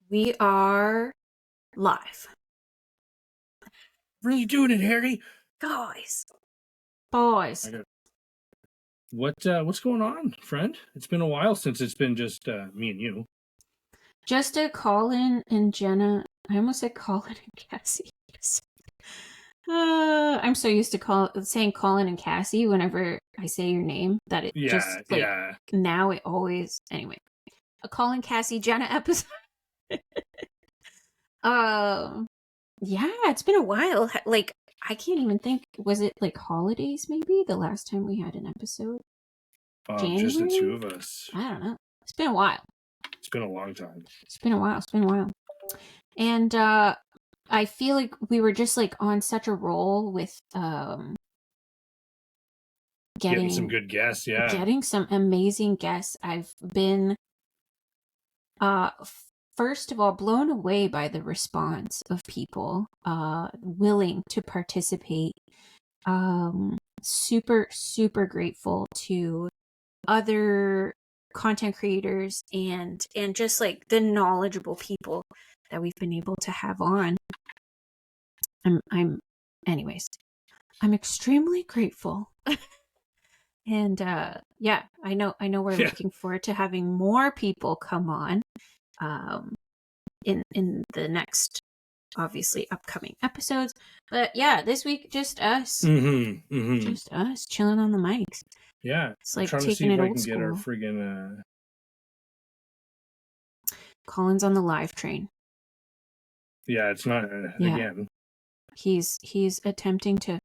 We are live. Really doing it, Harry. Boys. What's going on, friend? It's been a while since it's been just me and you. Just a Colin and Jenna. I almost said Colin and Cassie. I'm so used to saying Colin and Cassie whenever I say your name that it now it always anyway. A Colin, Cassie, Jenna episode. Yeah, it's been a while. Like, I can't even think. Was it like holidays? Maybe the last time we had an episode. January? Just the two of us. I don't know. It's been a while. It's been a long time. It's been a while. And I feel like we were just like on such a roll with getting some good guests, yeah. Getting some amazing guests. I've been first of all blown away by the response of people willing to participate. Super grateful to other content creators and just like the knowledgeable people that we've been able to have on. I'm extremely grateful. And yeah, I know we're looking forward to having more people come on in the next obviously upcoming episodes. But yeah, this week just us. Just us chilling on the mics. Yeah. It's like taking it old school. Get our friggin' Colin's on the live train. Yeah, it's not again. He's attempting to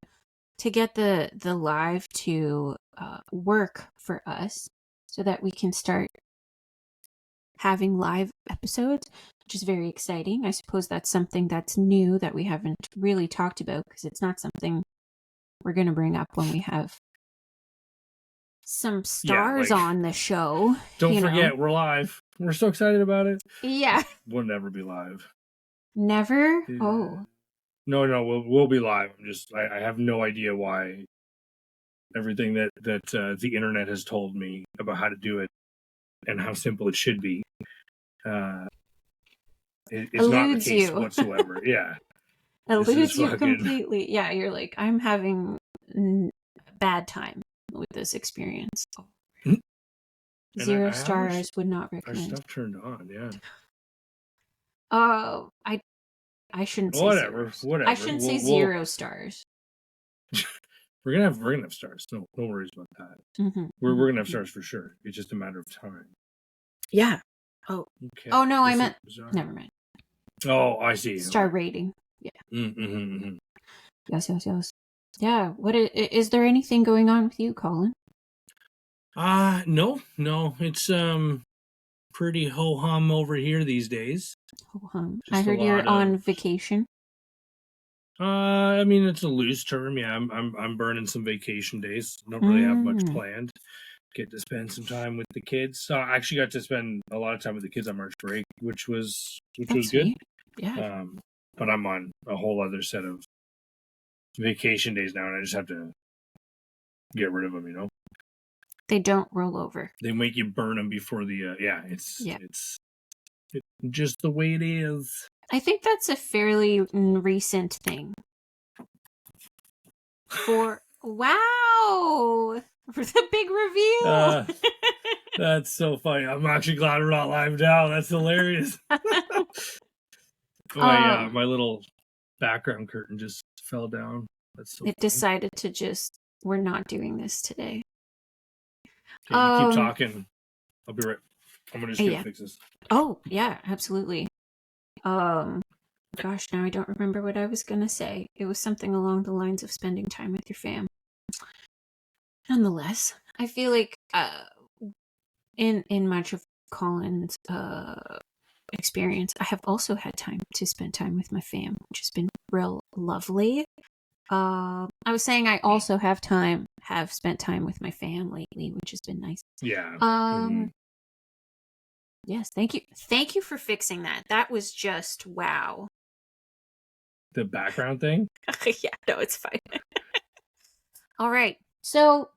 get the live to work for us so that we can start having live episodes, which is very exciting. I suppose that's something that's new that we haven't really talked about because it's not something we're going to bring up when we have some stars on the show. Don't forget, we're live. We're so excited about it. Yeah. We'll never be live. Never? Yeah. Oh. No, we'll be live. I have no idea why everything that the internet has told me about how to do it and how simple it should be it's not the case whatsoever. Yeah. Eludes you completely. Yeah, you're like, I'm having bad time with this experience. 0 stars would not recommend. Our stuff turned on, yeah. I shouldn't say whatever. I shouldn't say 0 stars. We're gonna have stars. No worries about that. Mm-hmm. We're gonna have stars for sure. It's just a matter of time. Yeah. Oh. Okay. Oh no, I meant. Never mind. Oh, I see. Star rating. Yeah. Mm-hmm. Yes. Yeah. What is there anything going on with you, Colin? No. It's pretty ho-hum over here these days. Ho-hum. I heard you're on vacation. I mean, it's a loose term. Yeah, I'm burning some vacation days. Don't really have much planned. Get to spend some time with the kids. I actually got to spend a lot of time with the kids on March break, which was good. Yeah. But I'm on a whole other set of vacation days now, and I just have to get rid of them. They don't roll over. They make you burn them before the it's just the way it is. I think that's a fairly recent thing. Wow! For the big reveal! That's so funny. I'm actually glad we're not live now. That's hilarious. My little background curtain just fell down. That's so funny. Decided to we're not doing this today. Okay, you keep talking. I'll be right. I'm gonna just fix this. Oh, yeah, absolutely. Gosh, now I don't remember what I was gonna say. It was something along the lines of spending time with your fam. Nonetheless, I feel like in much of Colin's experience, I have also had time to spend time with my fam, which has been real lovely. I was saying I also have spent time with my fam lately, which has been nice. Yeah. Yes, thank you for fixing that. That was just wow. The background thing? Yeah, no, it's fine. All right. So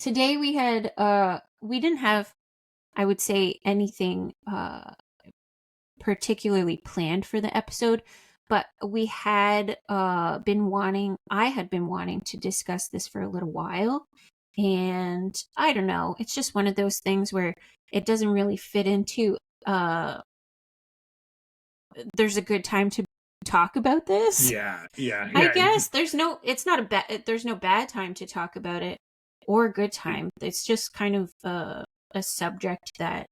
today we didn't have, I would say, anything particularly planned for the episode, but we had I had been wanting to discuss this for a little while. And I don't know, it's just one of those things where it doesn't really fit into there's a good time to talk about this. Yeah. I guess there's no bad time to talk about it or a good time. It's just kind of a subject that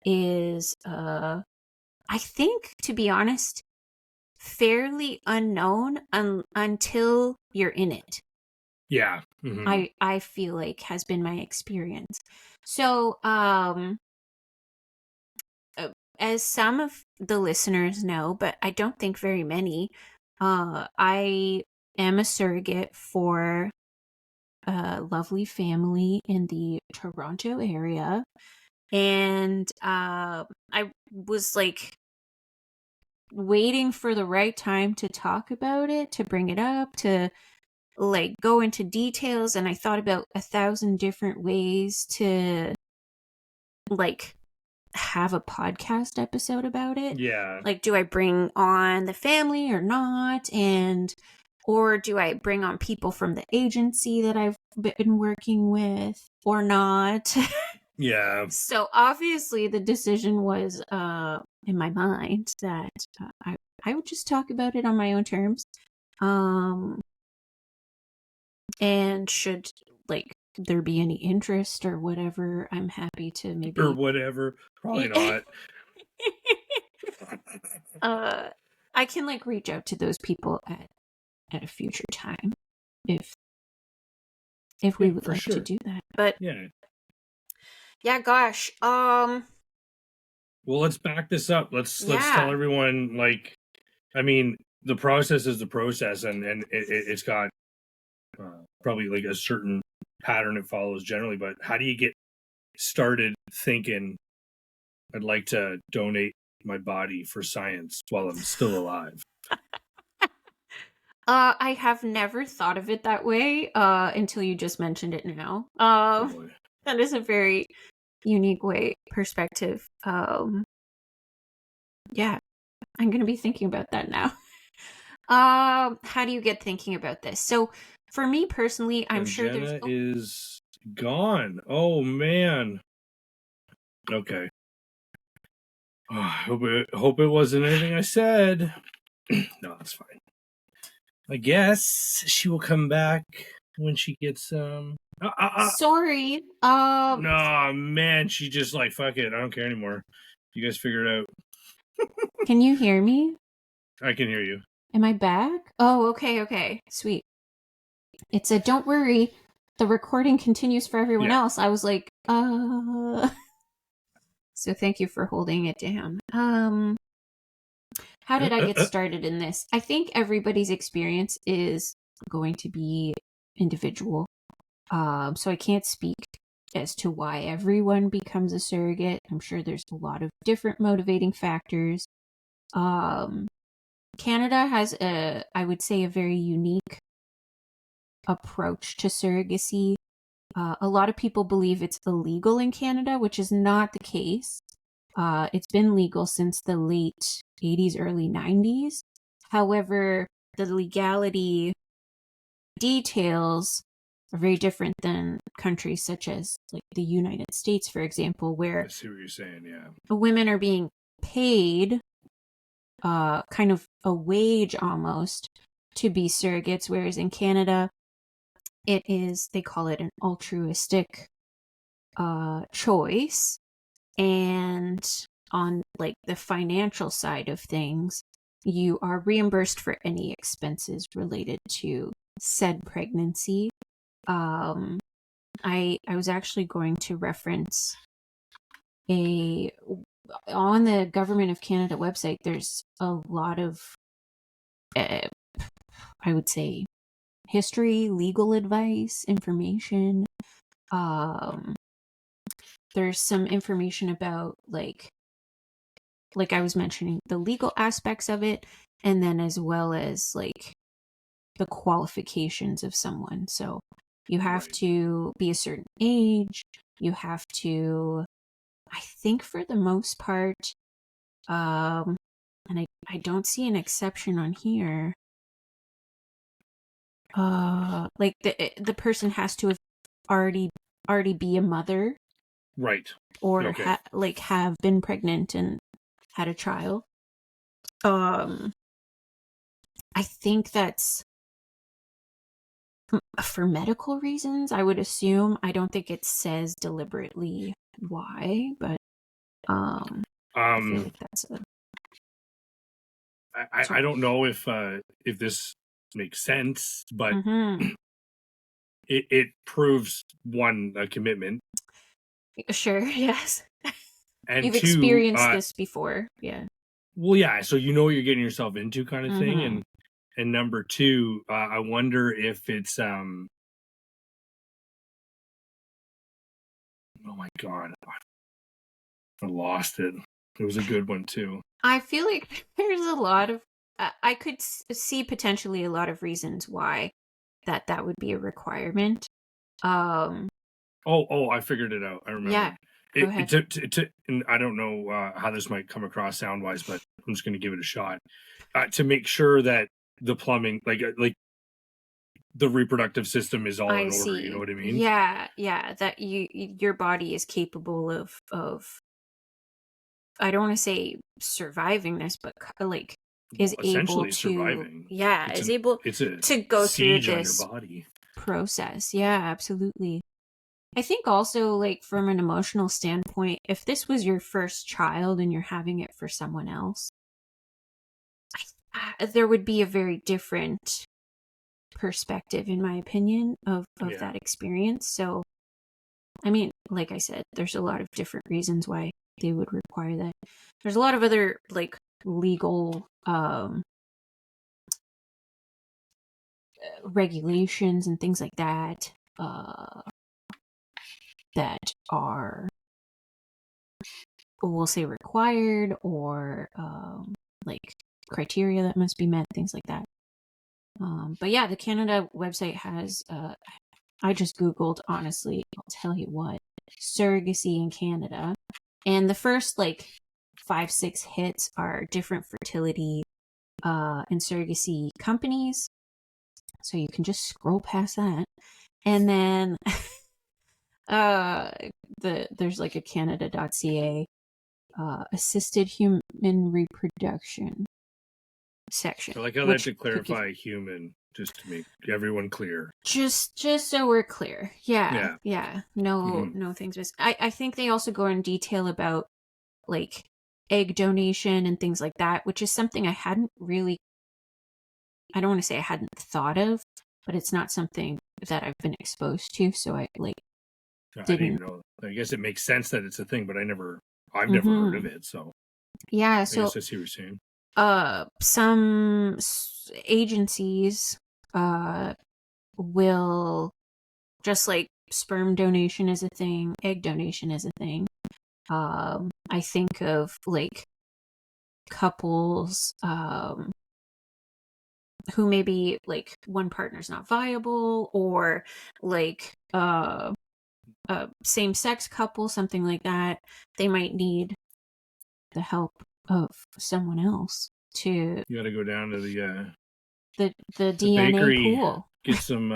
is I think, to be honest, fairly unknown until you're in it. Yeah. Mm-hmm. I feel like has been my experience. So, as some of the listeners know, but I don't think very many, I am a surrogate for a lovely family in the Toronto area. And I was like waiting for the right time to talk about it, to bring it up, to like go into details. And I thought about 1,000 different ways to like have a podcast episode about it. Yeah. Like, do I bring on the family or not? Or do I bring on people from the agency that I've been working with or not? Yeah. So obviously the decision was in my mind that I would just talk about it on my own terms. And should like there be any interest or whatever, I'm happy to maybe Or whatever. Probably not. I can like reach out to those people at a future time if we would for like sure. to do that. But yeah, gosh. Well, let's back this up. Let's tell everyone, like, I mean, the process is the process, and it's got probably like a certain pattern it follows generally. But how do you get started thinking, I'd like to donate my body for science while I'm still alive? I have never thought of it that way until you just mentioned it now. That is a very unique perspective. Yeah, I'm gonna be thinking about that now. How do you get thinking about this? So, for me personally, I'm sure Jenna is gone. Oh man. Okay. Oh, hope it wasn't anything I said. No, that's fine. I guess she will come back when she gets Sorry. No, man, she just like, fuck it, I don't care anymore. You guys figure it out. Can you hear me? I can hear you. Am I back? Oh, okay. Sweet. It said, "Don't worry, the recording continues for everyone else." I was like, So thank you for holding it down. How did I get started in this? I think everybody's experience is going to be individual. So I can't speak as to why everyone becomes a surrogate. I'm sure there's a lot of different motivating factors. Canada has I would say, a very unique approach to surrogacy. A lot of people believe it's illegal in Canada, which is not the case. It's been legal since the late 80s, early 90s. However, the legality details are very different than countries such as like the United States, for example, where I see what you're saying, yeah. Women are being paid kind of a wage almost to be surrogates, whereas in Canada, they call it an altruistic choice. And on like the financial side of things, you are reimbursed for any expenses related to said pregnancy. I was actually going to reference on the Government of Canada website, there's a lot of I would say history, legal advice, information. There's some information about like I was mentioning, the legal aspects of it, and then as well as like the qualifications of someone. So you have to be a certain age. You have to, I think for the most part, And I don't see an exception on here. Like the person has to have already be a mother, Right. or Okay. have been pregnant and had a child. I think that's for medical reasons, I would assume. I don't think it says deliberately why, but I feel like that's a I sorry. don't know if this makes sense, but Mm-hmm. it proves one, a commitment, Sure, yes. and You've two, experienced this before. Yeah. well, yeah, so you know what you're getting yourself into, kind of thing, Mm-hmm. and number two, I wonder if it's oh my god, I lost it. It was a good one too. I feel like there's a lot of I could see potentially a lot of reasons why that would be a requirement. Um, Oh, I figured it out. I yeah, remembered. go It ahead. to and I don't know how this might come across sound wise, but I'm just going to give it a shot. To make sure that the plumbing, like the reproductive system, is all I in order. You know see. what I mean? Yeah, yeah, that your body is capable of I don't want to say surviving this, but like is Well, able essentially to, surviving. yeah, is able It's a to go through siege on your this body. process. Yeah, absolutely. I think also, like, from an emotional standpoint, if this was your first child and you're having it for someone else, there would be a very different perspective, in my opinion, of Yeah. that experience. So, I mean, like I said, there's a lot of different reasons why they would require that. There's a lot of other, like, legal regulations and things like that that are, we'll say, required, or like criteria that must be met, things like that. But yeah, the Canada website has, I just Googled, honestly, I'll tell you what, surrogacy in Canada. And the first, like, 5, 6 hits are different fertility and surrogacy companies. So you can just scroll past that. And then uh there's like a Canada.ca assisted human reproduction section, I like how that which to could give clarify human, just to make everyone clear. just so we're clear. Yeah, Yeah. yeah. No, Hmm. no things missed. I think they also go in detail about, like, egg donation and things like that, which is something I hadn't really, I don't want to say I hadn't thought of, but it's not something that I've been exposed to, so I, like, I didn't didn't. even know. I guess it makes sense that it's a thing, but I've never heard of Mhm. it. So Yeah, I so guess I see what you're saying. some agencies uh will, just like sperm donation is a thing, egg donation is a thing. I think of, like, couples who maybe, like, one partner's not viable, or like a same sex couple, something like that. They might need the help of someone else to You got to go down to the the DNA bakery, pool. get some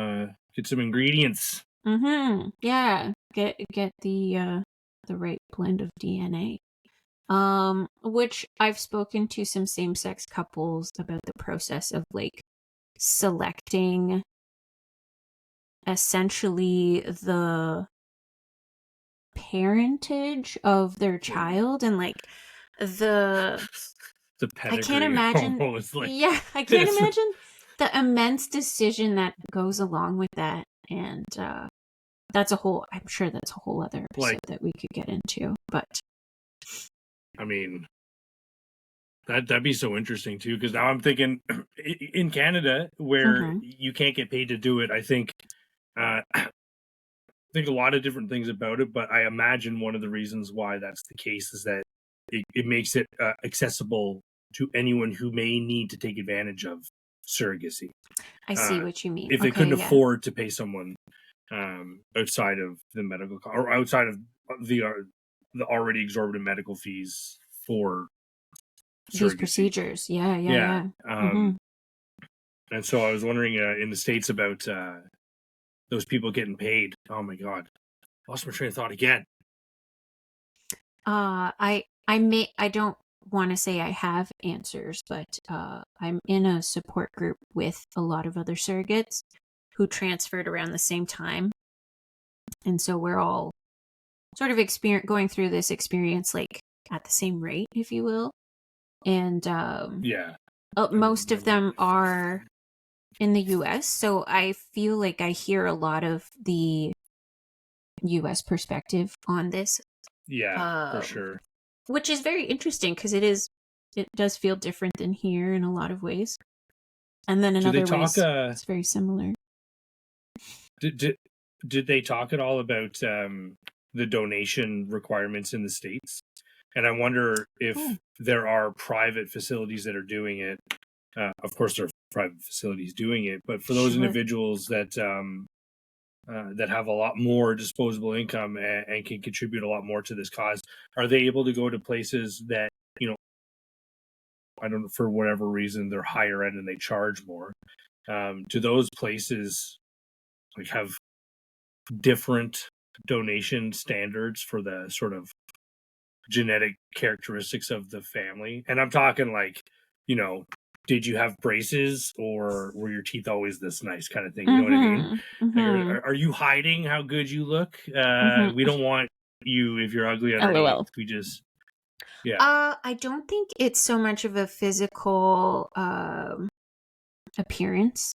ingredients. Mm-hmm. Yeah. Get the right blend of DNA. Which I've spoken to some same sex couples about the process of, like, selecting essentially the parentage of their Yeah. child, and, like, the The I can't pedigree imagine. almost like Yeah, I can't it's imagine the immense decision that goes along with that. And that's a whole, I'm sure that's a whole other like, episode that we could get into. But I mean, that'd be so interesting too, because now I'm thinking in Canada where mm-hmm. you can't get paid to do it. I think a lot of different things about it, but I imagine one of the reasons why that's the case is that it makes it accessible to anyone who may need to take advantage of surrogacy. I see Uh, what you mean. if they Okay, couldn't yeah. afford to pay someone outside of the or outside of the already exorbitant medical fees for these surrogacy. procedures. Yeah. Yeah. Mm-hmm. And so I was wondering in the States about those people getting paid. Oh my God. Lost my train of thought again. I don't want to say I have answers, but I'm in a support group with a lot of other surrogates who transferred around the same time, and so we're all sort of going through this experience like at the same rate, if you will. And Yeah. most of Never them really are in the US, so I feel like I hear a lot of the US perspective on this, Yeah, for um, sure. which is very interesting because it does feel different than here in a lot of ways, and then in Do they other talk ways it's very similar. did they talk at all about the donation requirements in the States? And I wonder if Oh, there are private facilities that are doing it. Of course, there are private facilities doing it, but for those sure. individuals that have a lot more disposable income and can contribute a lot more to this cause, are they able to go to places that, you know, I don't know, for whatever reason, they're higher end and they charge more? Do those places like have different donation standards for the sort of genetic characteristics of the family? And I'm talking like, you know, did you have braces or were your teeth always this nice kind of thing? You know what I mean? Mm-hmm. Like, Mm-hmm. are you hiding how good you look? We Mm-hmm. don't want you if you're ugly underneath. LOL. We just, yeah, I don't think it's so much of a physical appearance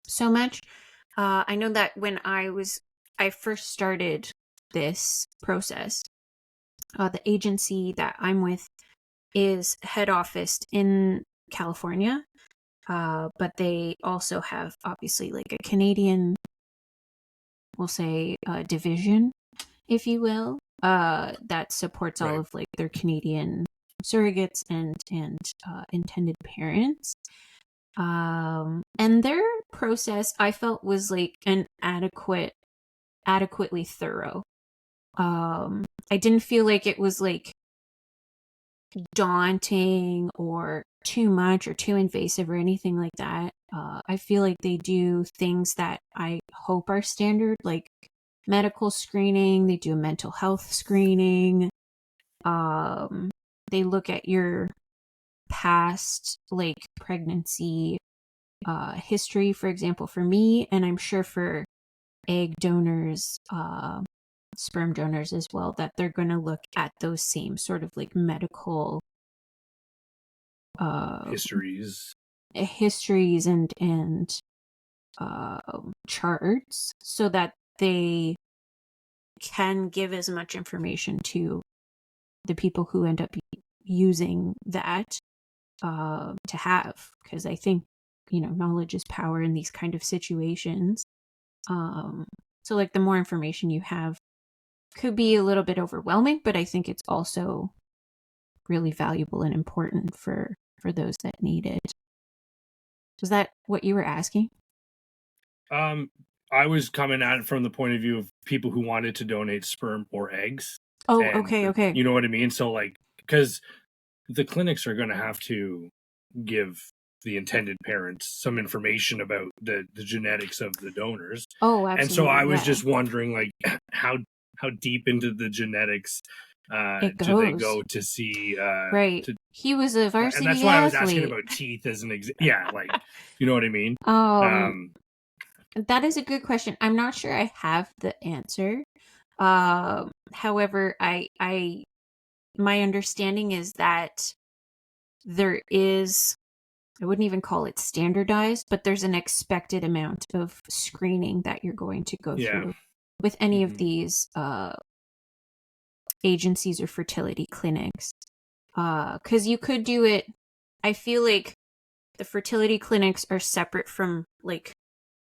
so much. I know that when I first started this process, the agency that I'm with is head officed in California, but they also have obviously like a Canadian, we'll say, division, if you will, that supports all right. of like their Canadian surrogates and intended parents. And their process I felt was like an adequately thorough. I didn't feel like it was like daunting or too much or too invasive or anything like that. I feel like they do things that I hope are standard, like medical screening. They do a mental health screening. Um, they look at your past like pregnancy history, for example, for me, and I'm sure for egg donors, sperm donors as well, that they're going to look at those same sort of like medical uh, Histories. histories and charts so that they can give as much information to the people who end up using that to have, because I think knowledge is power in these kind of situations. So like the more information you have could be a little bit overwhelming, but I think it's also really valuable and important for those that need it. Was that what you were asking? Um, I was coming at it from the point of view of people who wanted to donate sperm or eggs, Oh, and okay, okay. you know what I mean. So like, because the clinics are going to have to give the intended parents some information about the genetics of the donors. Oh, And so I absolutely, was yeah. just wondering like how deep into the genetics It do they goes. go to see Right. to He was a and that's varsity why I was asking athlete. about teeth as an yeah, like, you know what I mean? um, Um that is a good question. I'm not sure I have the answer. However, I my understanding is that there is, I wouldn't even call it standardized, but there's an expected amount of screening that you're going to go yeah. through with any of Hmm. these agencies or fertility clinics. Because you could do it, I feel like the fertility clinics are separate from like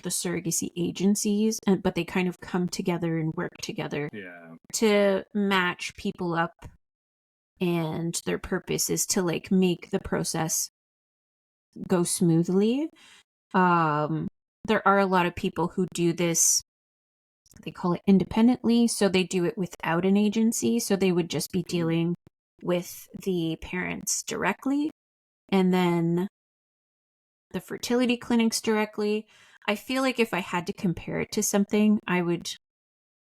the surrogacy agencies, but they kind of come together and work together Yeah. to match people up, and their purpose is to like make the process go smoothly. Um, there are a lot of people who do this, they call it independently, so they do it without an agency, so they would just be Mm. dealing with the parents directly, and then the fertility clinics directly. I feel like if I had to compare it to something, I would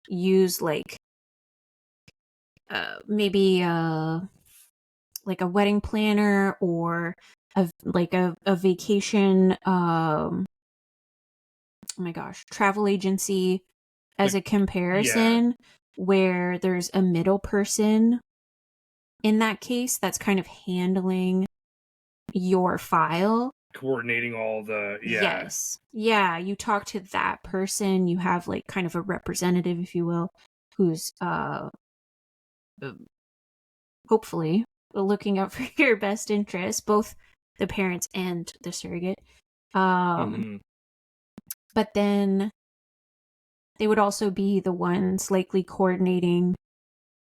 use like maybe like a wedding planner or a vacation oh my gosh, travel agency as Like, a comparison, where there's a middle person in that case that's kind of handling your file. coordinating all the Yes. Yeah, you talk to that person, you have like kind of a representative, if you will, who's hopefully looking out for your best interest, both the parents and the surrogate. But then they would also be the ones likely coordinating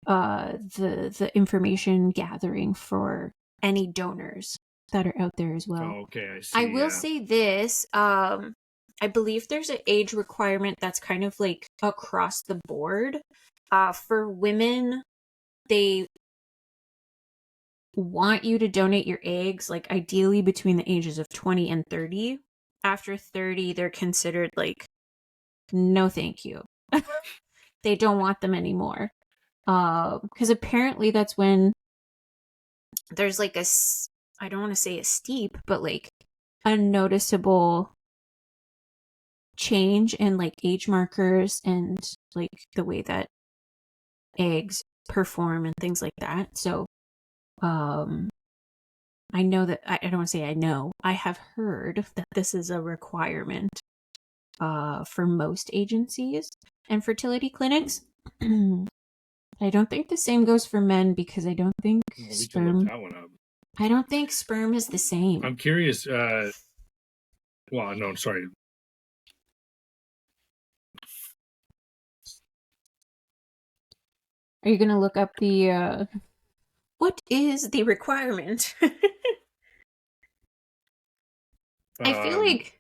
the information gathering for any donors that are out there as well. Oh, okay, I see. I will say this, I believe there's an age requirement that's kind of like across the board. For women, they want you to donate your eggs, like ideally between the ages of 20 and 30. After 30, they're considered like, no, thank you. They don't want them anymore. Because apparently that's when there's like I don't want to say a steep, but like a noticeable change in like age markers and like the way that eggs perform and things like that. So, I know that I don't want to say I know. I have heard that this is a requirement for most agencies and fertility clinics. I don't think the same goes for men because I don't think We can look that one up. I don't think sperm is the same. I'm curious. Well, no, sorry. Are you gonna look up the what is the requirement? I feel like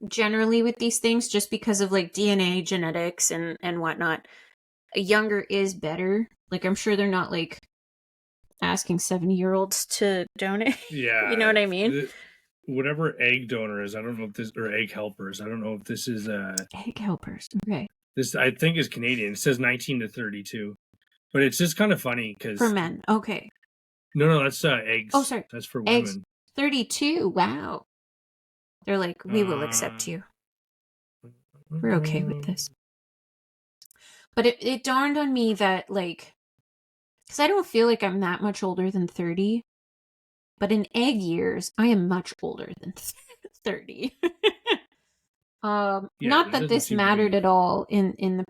generally with these things, just because of like DNA, genetics, and whatnot, younger is better. Like I'm sure they're not like asking 70-year-olds to donate. Yeah, You know what I mean? Whatever egg donor is, I don't know if this, or egg helpers. I don't know if this is Egg helpers. Okay. this. I think is Canadian. It says 19 to 32, but it's just kind of funny because For men. Okay. No, that's eggs. Oh, sorry. That's for Eggs. women. 32. Wow. They're like, we will accept you. We're okay with this. But it dawned on me that, like, because I don't feel like I'm that much older than 30, but in egg years, I am much older than 30. Not that this mattered at all in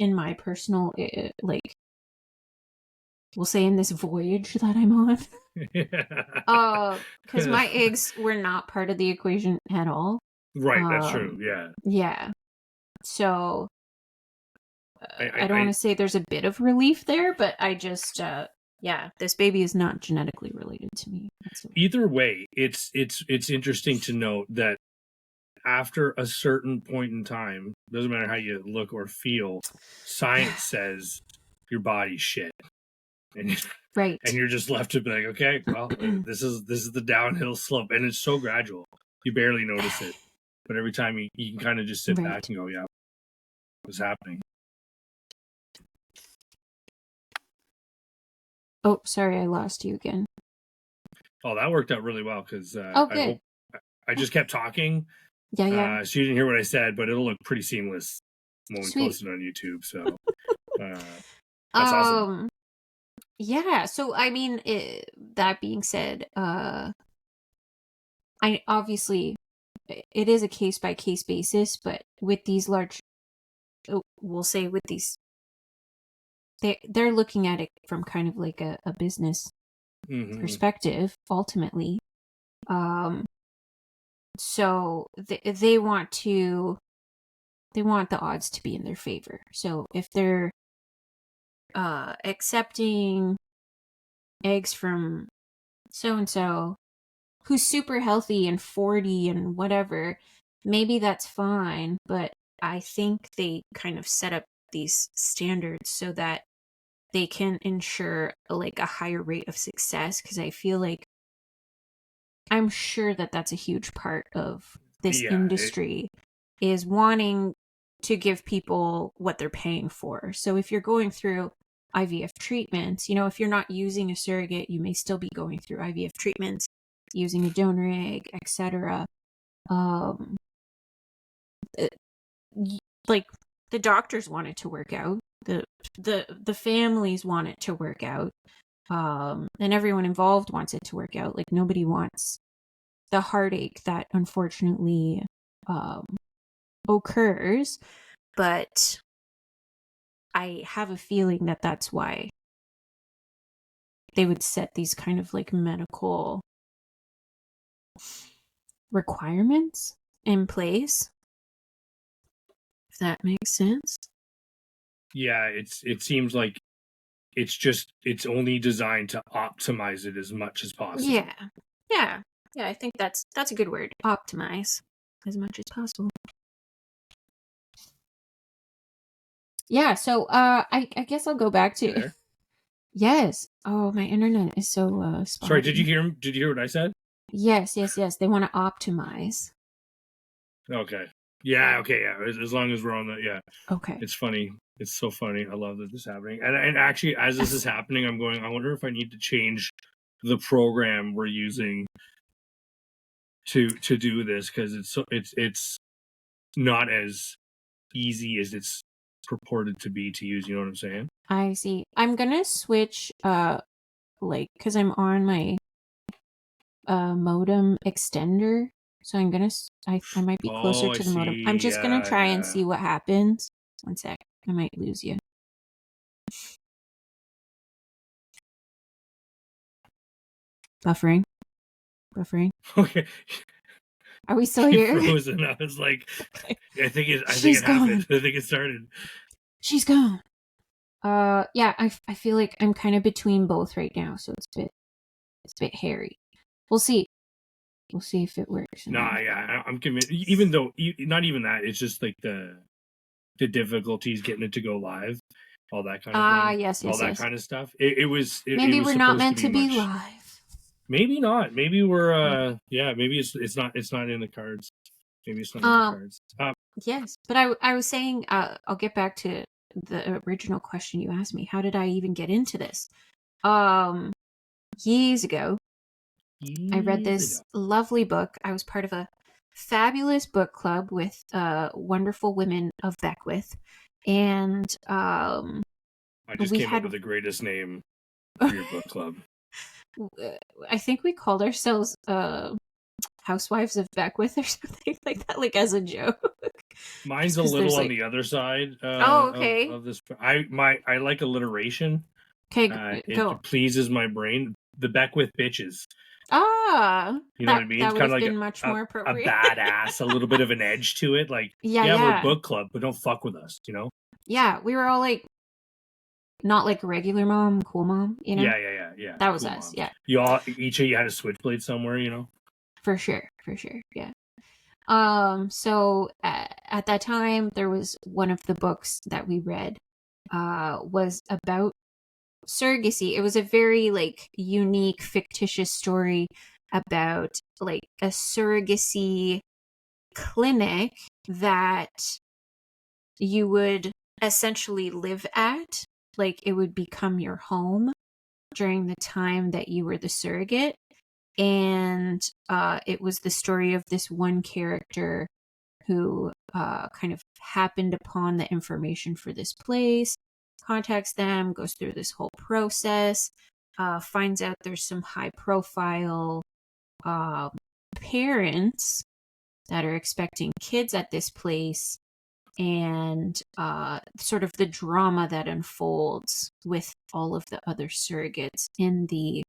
my personal, like, we'll say in this voyage that I'm on. Because my eggs were not part of the equation at all. Right, that's true. Yeah. Yeah. So I don't want to say there's a bit of relief there, but I just this baby is not genetically related to me. Either way, it's interesting to note that after a certain point in time, doesn't matter how you look or feel, science says your body's shit. And right. And you're just left to be like, okay, well, this is the downhill slope, and it's so gradual. You barely notice it. But every time you can kind of just sit back and go, yeah, what's happening? Oh, sorry, I lost you again. Oh, that worked out really well because I just kept talking. Yeah. So you didn't hear what I said, but it'll look pretty seamless when we post it on YouTube. So that's awesome. Yeah. So I mean, that being said, I obviously it is a case by case basis, but with these large, we'll say with these, they're looking at it from kind of like a business perspective ultimately. So they want the odds to be in their favor. So if they're accepting eggs from so and so who's super healthy and 40 and whatever, maybe that's fine, but I think they kind of set up these standards so that they can ensure like a higher rate of success, because I feel like I'm sure that that's a huge part of this Yeah, industry, is wanting to give people what they're paying for. So if you're going through IVF treatments, if you're not using a surrogate, you may still be going through IVF treatments, using a donor egg, etc. Um, like the doctors want it to work out, the families want it to work out, and everyone involved wants it to work out. Like nobody wants the heartache that unfortunately occurs, but I have a feeling that that's why they would set these kind of like medical requirements in place, if that makes sense. yeah. It seems like it's only designed to optimize it as much as possible. Yeah. I think that's a good word. Optimize as much as possible. Yeah, so I guess I'll go back to yes. Oh, my internet is so spotty. Sorry, did you hear what I said? Yes. They want to optimize. Okay. Yeah, okay, yeah. As long as we're on that, yeah. Okay. It's funny. It's so funny. I love that this is happening. And actually, as this is happening, I'm going, I wonder if I need to change the program we're using to do this, because it's not as easy as it's purported to be to use. You know what I'm saying? I see. I'm gonna switch like because I'm on my modem extender, so I'm gonna I might be closer to the modem. I'm just gonna try and see what happens. One sec. I might lose you. Buffering. Okay. Are we still here? Frozen. I was like, Okay. I think it gone. happened. I think it started. She's gone. Yeah, I feel like I'm kind of between both right now, so it's a bit hairy. We'll see. We'll see if it works. Nah, yeah, I'm convinced. Even though, not even that, it's just like the difficulties getting it to go live, all that kind of thing. Yes. All that kind of stuff. It was Maybe we're not meant to be much, live. maybe not. Maybe we're yeah. Maybe it's not in the cards. Maybe it's not in the cards. Yes, but I was saying I'll get back to the original question you asked me. How did I even get into this? Years ago, I read this lovely book. I was part of a fabulous book club with wonderful women of Beckwith, and I just came up with the greatest name for your book club. I think we called ourselves Housewives of Beckwith or something like that, like as a joke. Mine's a little on the other side. Okay. Of this, I like alliteration. Okay, go. It pleases my brain. The Beckwith bitches. You know what I mean? That It's kind of like much more appropriate. A badass, a little bit of an edge to it. Like, yeah, we're a book club, but don't fuck with us, you know? Yeah, we were all like, not like regular mom, cool mom, you know? Yeah. That was cool us, mom. Yeah. You all, each of you had a switchblade somewhere, you know? For sure, yeah. So at that time, there was one of the books that we read, was about surrogacy. It was a very like unique, fictitious story about like a surrogacy clinic that you would essentially live at. Like it would become your home during the time that you were the surrogate. And it was the story of this one character who kind of happened upon the information for this place, contacts them, goes through this whole process, finds out there's some high profile parents that are expecting kids at this place, and sort of the drama that unfolds with all of the other surrogates in the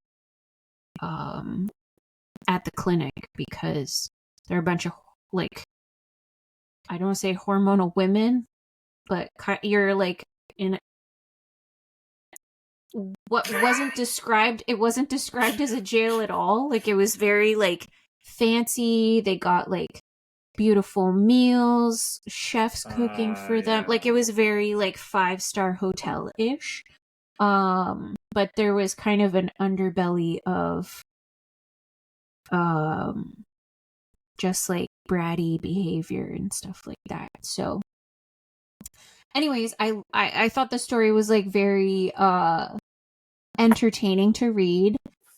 at the clinic, because there are a bunch of like, I don't want to say hormonal women, but you're like in what wasn't described. It wasn't described as a jail at all. Like it was very like fancy. They got like beautiful meals, chefs cooking for them. Like it was very like 5-star hotel-ish. But there was kind of an underbelly of just like bratty behavior and stuff like that. So anyways, I thought the story was like very entertaining to read.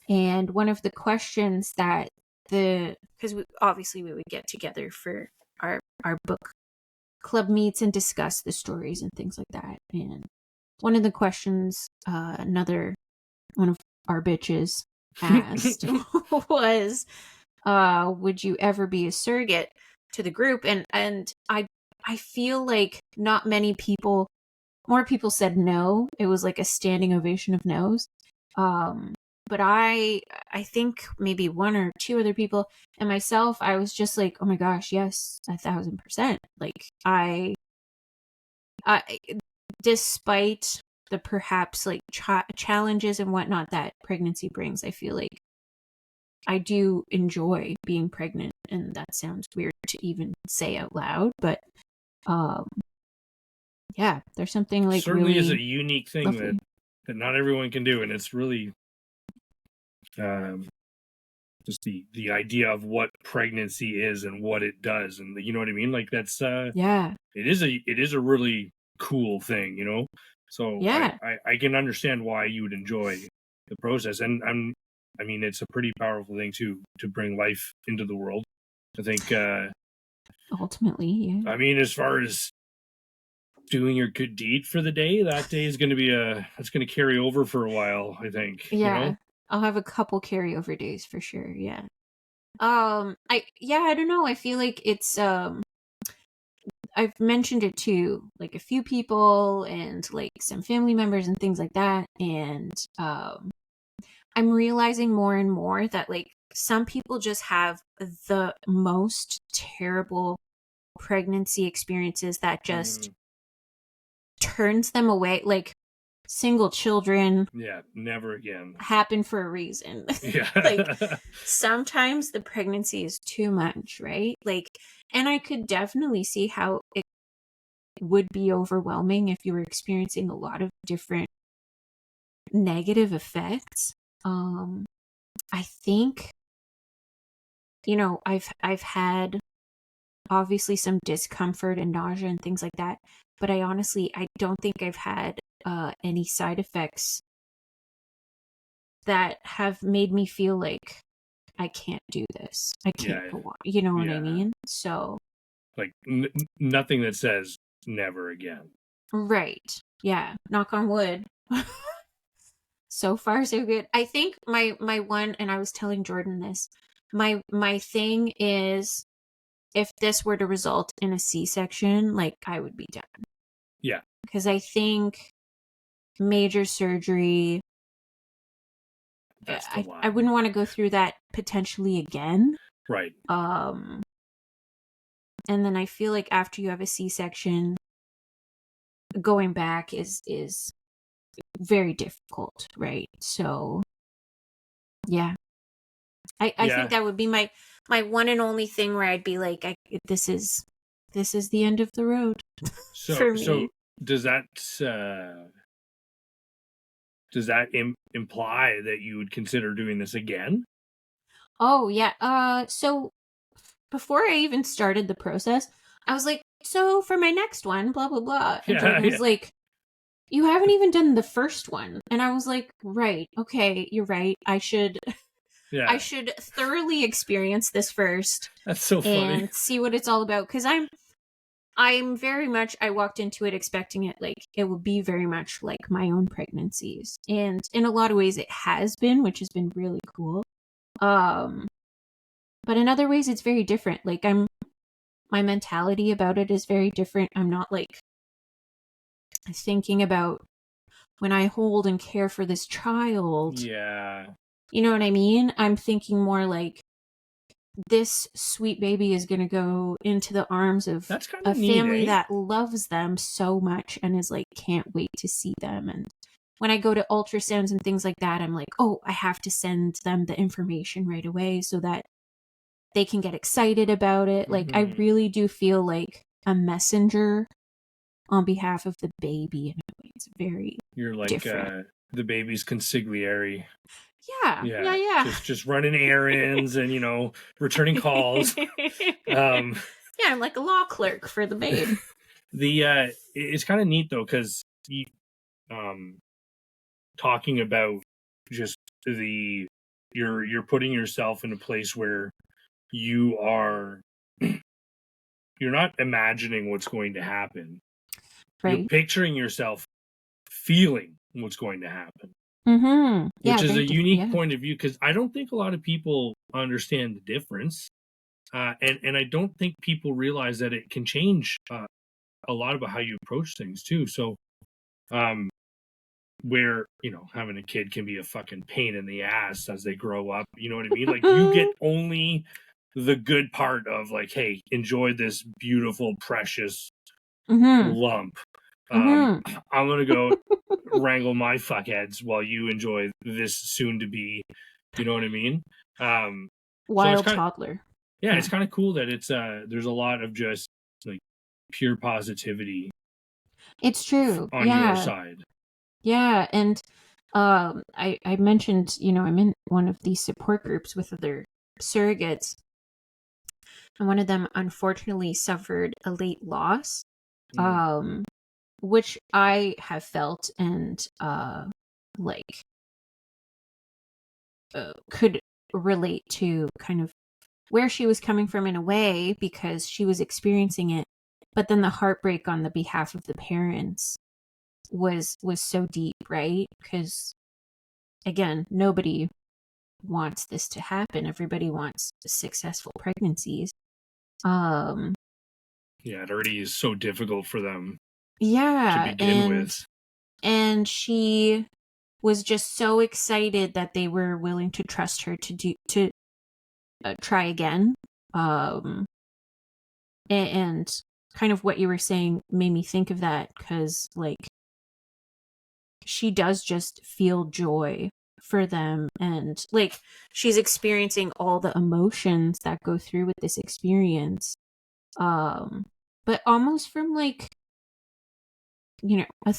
And one of the questions that because obviously we would get together for our book club meets and discuss the stories and things like that. And one of the questions one of our bitches asked was, would you ever be a surrogate to the group? And I feel like not many people, more people said no. It was like a standing ovation of no's. But I think maybe one or two other people and myself, I was just like, oh my gosh, yes, 1,000%. Like I despite the perhaps like challenges and whatnot that pregnancy brings, I feel like I do enjoy being pregnant, and that sounds weird to even say out loud, but yeah, there's something like certainly really is a unique thing lovely. that not everyone can do, and it's really just the idea of what pregnancy is and what it does, and you know what I mean. Like that's Yeah, it is a really cool thing, you know. So yeah, I can understand why you would enjoy the process, and I mean it's a pretty powerful thing to bring life into the world. I think. ultimately, yeah. I mean, as far as doing your good deed for the day, that day is going to be that's going to carry over for a while. I think, you know. Yeah, I'll have a couple carryover days for sure. Yeah. I don't know. I feel like it's I've mentioned it to like a few people and like some family members and things like that, and I'm realizing more and more that like some people just have the most terrible pregnancy experiences that just turns them away. Like single children Yeah, never again. happen for a reason. Yeah. Like sometimes the pregnancy is too much, right? Like, and I could definitely see how it would be overwhelming if you were experiencing a lot of different negative effects. I think, you know, I've had obviously some discomfort and nausea and things like that, but I don't think I've had any side effects that have made me feel like I can't do this. I can't Yeah. go on. You know what I Yeah. mean? So, Like nothing that says never again. right. Yeah. Knock on wood. So far so good. I think my one, and I was telling Jordan this, my thing is if this were to result in a C-section, like I would be done. Yeah. Because I think major surgery, That's the line. I wouldn't want to go through that potentially again. Right. And then I feel like after you have a C-section, going back is very difficult, right? So yeah. I think that would be my one and only thing where I'd be like, this is the end of the road for me. So does that imply that you would consider doing this again? Oh yeah. So before I even started the process, I was like, so for my next one, blah blah blah. And Jordan was like, you haven't even done the first one. And I was like, right, okay, you're right. I should thoroughly experience this first. That's so funny. And see what it's all about. Because I'm very much, I walked into it expecting it like it would be very much like my own pregnancies. And in a lot of ways it has been, which has been really cool. But in other ways it's very different. Like my mentality about it is very different. I'm not like thinking about when I hold and care for this child. Yeah. You know what I mean? I'm thinking more like this sweet baby is going to go into the arms of a family that loves them so much and is like, can't wait to see them. And when I go to ultrasounds and things like that, I'm like, oh, I have to send them the information right away so that they can get excited about it. Like, I really do feel like a messenger on behalf of the baby in a way. It's very You're like different. the baby's consigliere. Yeah, Yeah. just running errands and returning calls. Um, Yeah, I'm like a law clerk for the babe. It's kind of neat though because you talking about just you're putting yourself in a place where you are you're not imagining what's going to happen. You're Right. picturing yourself feeling what's going to happen, which Yeah, is very a different. unique Yeah. point of view because I don't think a lot of people understand the difference. And I don't think people realize that it can change a lot about how you approach things too. So, where having a kid can be a fucking pain in the ass as they grow up. You know what I mean? Like you get only the good part of like, hey, enjoy this beautiful, precious Mm-hmm. lump. Mm-hmm. I'm gonna go wrangle my fuckheads while you enjoy this soon to be. You know what I mean? So it's Wild toddler. it's Yeah. kind of cool that it's there's a lot of just like pure positivity It's true. on your Yeah. side. Yeah. And I mentioned, I'm in one of these support groups with other surrogates, and one of them unfortunately suffered a late loss. Mm. Which I have felt and like could relate to kind of where she was coming from in a way, because she was experiencing it, but then the heartbreak on the behalf of the parents was so deep, right? Because again, nobody wants this to happen. Everybody wants successful pregnancies. Um Yeah, it already is so difficult for them to yeah, begin with. and she was just so excited that they were willing to trust her to try again. Um, and kind of what you were saying made me think of that, because like she does just feel joy for them, and like she's experiencing all the emotions that go through with this experience. But almost from like a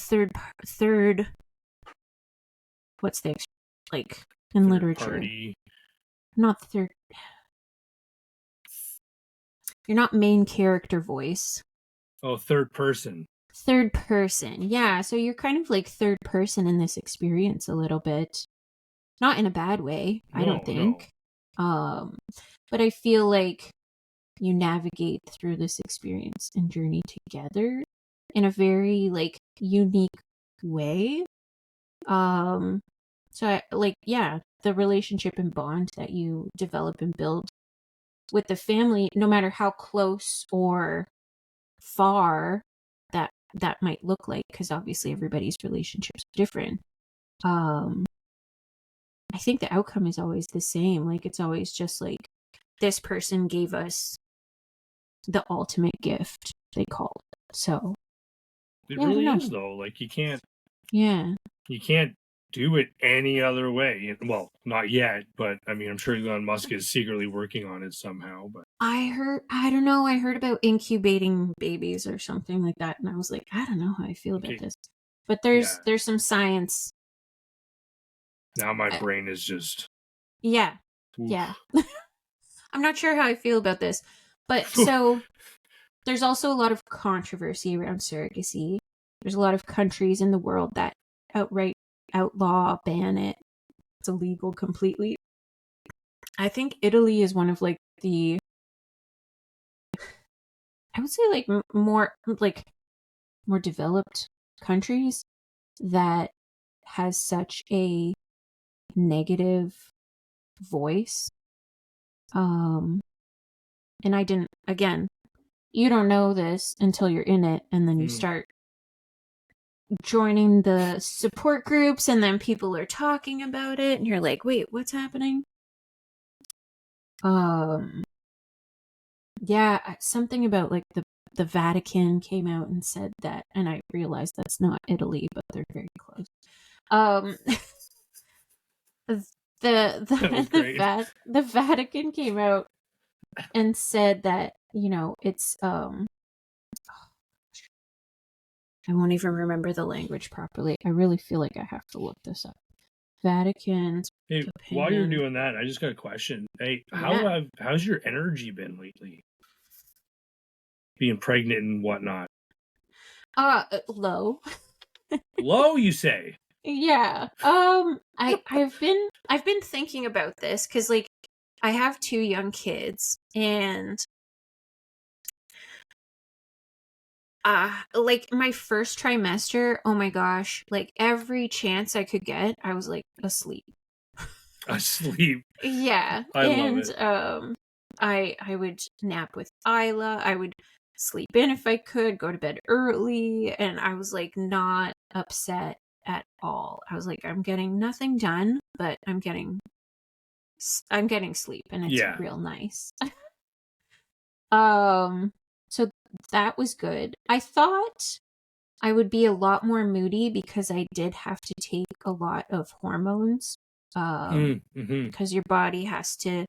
third what's the like in Third literature, party. not the third. You're not main character voice. Oh, third person. Third person. Yeah, so you're kind of like third person in this experience a little bit. Not in a bad way, I don't No. think. Um but I feel like you navigate through this experience and journey together in a very like unique way. Um so the relationship and bond that you develop and build with the family, no matter how close or far that might look like, because obviously everybody's relationships are different. um I think the outcome is always the same. Like it's always just like this person gave us the ultimate gift, they called it. So It yeah, I don't really know. is though. Like Yeah, you can't do it any other way. Well, not yet, but I mean, I'm sure Elon Musk is secretly working on it somehow. But I don't know, I heard about incubating babies or something like that, and I was like, I don't know how I feel about okay, this. But yeah. there's some science. Now my uh, brain is just yeah, yeah. oof. I'm not sure how I feel about this. But so there's also a lot of controversy around surrogacy. There's a lot of countries in the world that outright outlaw, ban it. It's illegal completely. I think Italy is one of like the, I would say like more developed countries that has such a negative voice. Um and I didn't, again, you don't know this until you're in it, and then you Mm. start joining the support groups, and then people are talking about it, and you're like, wait, what's happening? um yeah, something about like the Vatican came out and said that, and I realized that's not Italy, but they're very close. um the That was the great. the Vatican came out and said that it's I won't even remember the language properly. I really feel like I have to look this up. Vatican's Hey, while you're opinion. doing that, I just got a question. Hey, Yeah. how's your energy been lately? Being pregnant and whatnot. Low. Low, you say? Yeah. I've been thinking about this because like I have 2 young kids and like my first trimester, oh my gosh, like every chance I could get, I was like asleep. Asleep. Yeah. I love And it. I would nap with Isla. I would sleep in if I could, go to bed early, and I was like not upset at all. I was like I'm getting nothing done, but I'm getting sleep and it's Yeah. real nice. Um so that was good. I thought I would be a lot more moody because I did have to take a lot of hormones. Mm-hmm. Because your body has to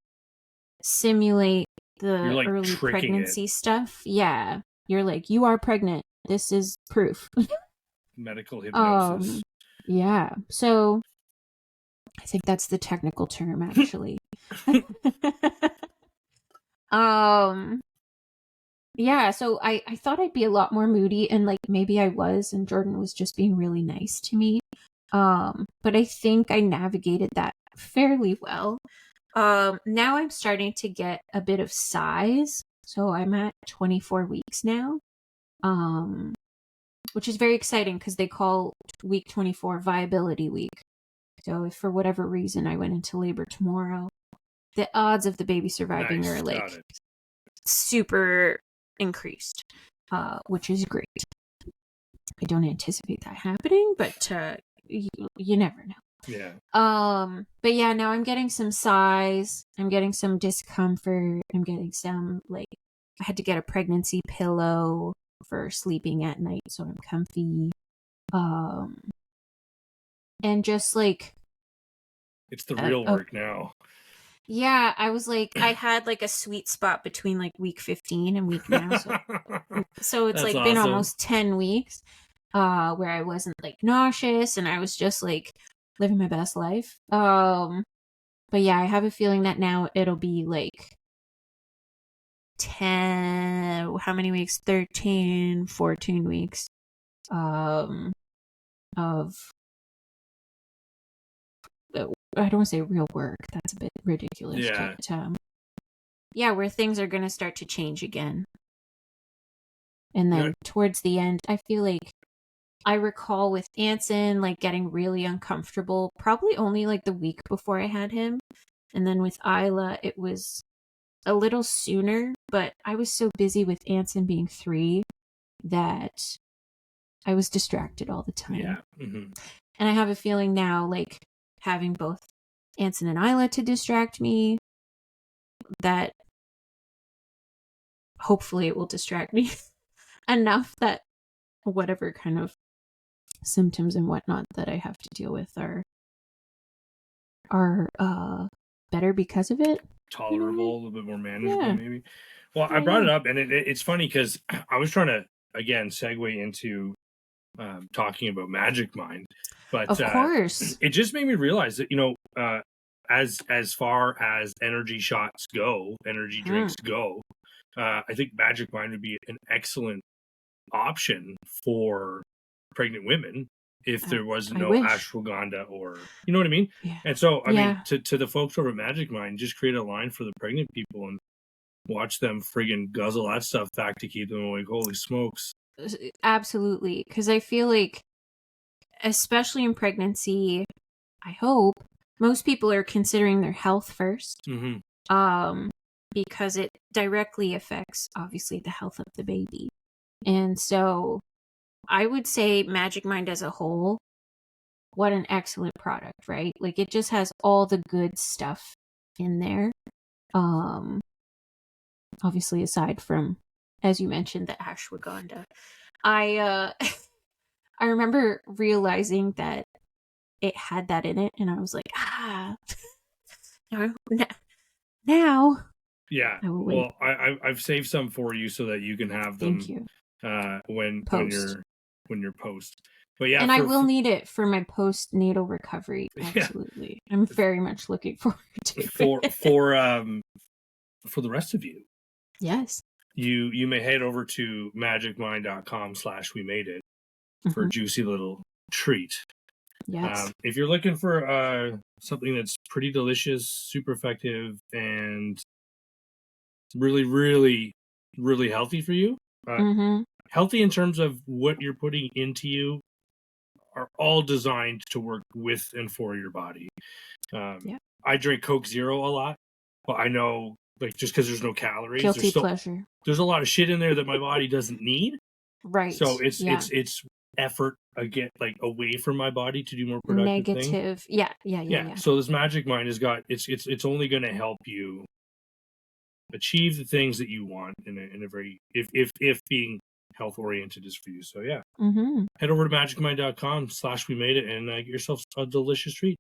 simulate You're the like early tricking it. pregnancy stuff. Yeah. You're like, you are pregnant. This is proof. Medical hypnosis. Yeah. So I think that's the technical term actually. um yeah, so I thought I'd be a lot more moody and like maybe I was and Jordan was just being really nice to me. But I think I navigated that fairly well. Now I'm starting to get a bit of size. So I'm at 24 weeks now. Um, which is very exciting because they call week 24 viability week. So if for whatever reason I went into labor tomorrow, the odds of the baby surviving Nice. are Got like it. super increased, which is great. I don't anticipate that happening, but you never know. Yeah. But yeah, now I'm getting some size. I'm getting some discomfort. I'm getting some like I had to get a pregnancy pillow for sleeping at night so I'm comfy. Um and just like It's the real work now. yeah, I was like I had like a sweet spot between like week 15 and week now, so it's That's like been awesome. almost 10 weeks where I wasn't like nauseous and I was just like living my best life. But yeah, I have a feeling that now it'll be like 10, how many weeks? 13, 14 weeks um of I don't want to say real work. That's a bit ridiculous, Yeah. but yeah, where things are going to start to change again. And then towards the end, I feel like I recall with Anson like getting really uncomfortable probably only like the week before I had him. And then with Isla, it was a little sooner, but I was so busy with Anson being 3 that I was distracted all the time. Yeah. Mm-hmm. And I have a feeling now, like having both Anson and Isla to distract me, that hopefully it will distract me enough that whatever kind of symptoms and whatnot that I have to deal with are better because of it. Tolerable, a little bit more manageable, Yeah. maybe. Well, I brought it up, and it's funny because I was trying to again segue into talking about Magic Mind, but Of course. it just made me realize that as far as energy shots go, energy drinks go, I think Magic Mind would be an excellent option for pregnant women if there was no ashwagandha or you know what I mean. Yeah. And so I mean to the folks over at Magic Mind, just create a line for the pregnant people and watch them friggin' guzzle that stuff back to keep them awake. Holy smokes. Absolutely, because I feel like especially in pregnancy, I hope most people are considering their health first. Because it directly affects obviously the health of the baby. And so I would say Magic Mind as a whole, what an excellent product, right? Like it just has all the good stuff in there. Obviously aside from, as you mentioned, the ashwagandha. I I remember realizing that it had that in it and I was like, now Yeah. I will wait. Well, I've saved some for you so that you can have them Thank you. when Post. you're when you're post. But yeah, And I will need it for my postnatal recovery. yeah, Absolutely. I'm very much looking forward to for it. for the rest of you, Yes. you may head over to magicmind.com/we made it for a Mm-hmm. juicy little treat. Yes. If you're looking for something that's pretty delicious, super effective, and really, really, really healthy for you, Mm-hmm. healthy in terms of what you're putting into you, are all designed to work with and for your body. Yeah. I drink Coke Zero a lot, but I know, like, just because there's no calories, Guilty pleasure. there's a lot of shit in there that my body doesn't need. Right. So Yeah. it's effort again, like, away from my body to do more productive things. Negative. Yeah. Yeah. So this Magic Mind has got it's only going to help you achieve the things that you want in a very, if being health oriented is for you. So yeah, Mm-hmm. head over to magicmind.com/we made it and get yourself a delicious treat.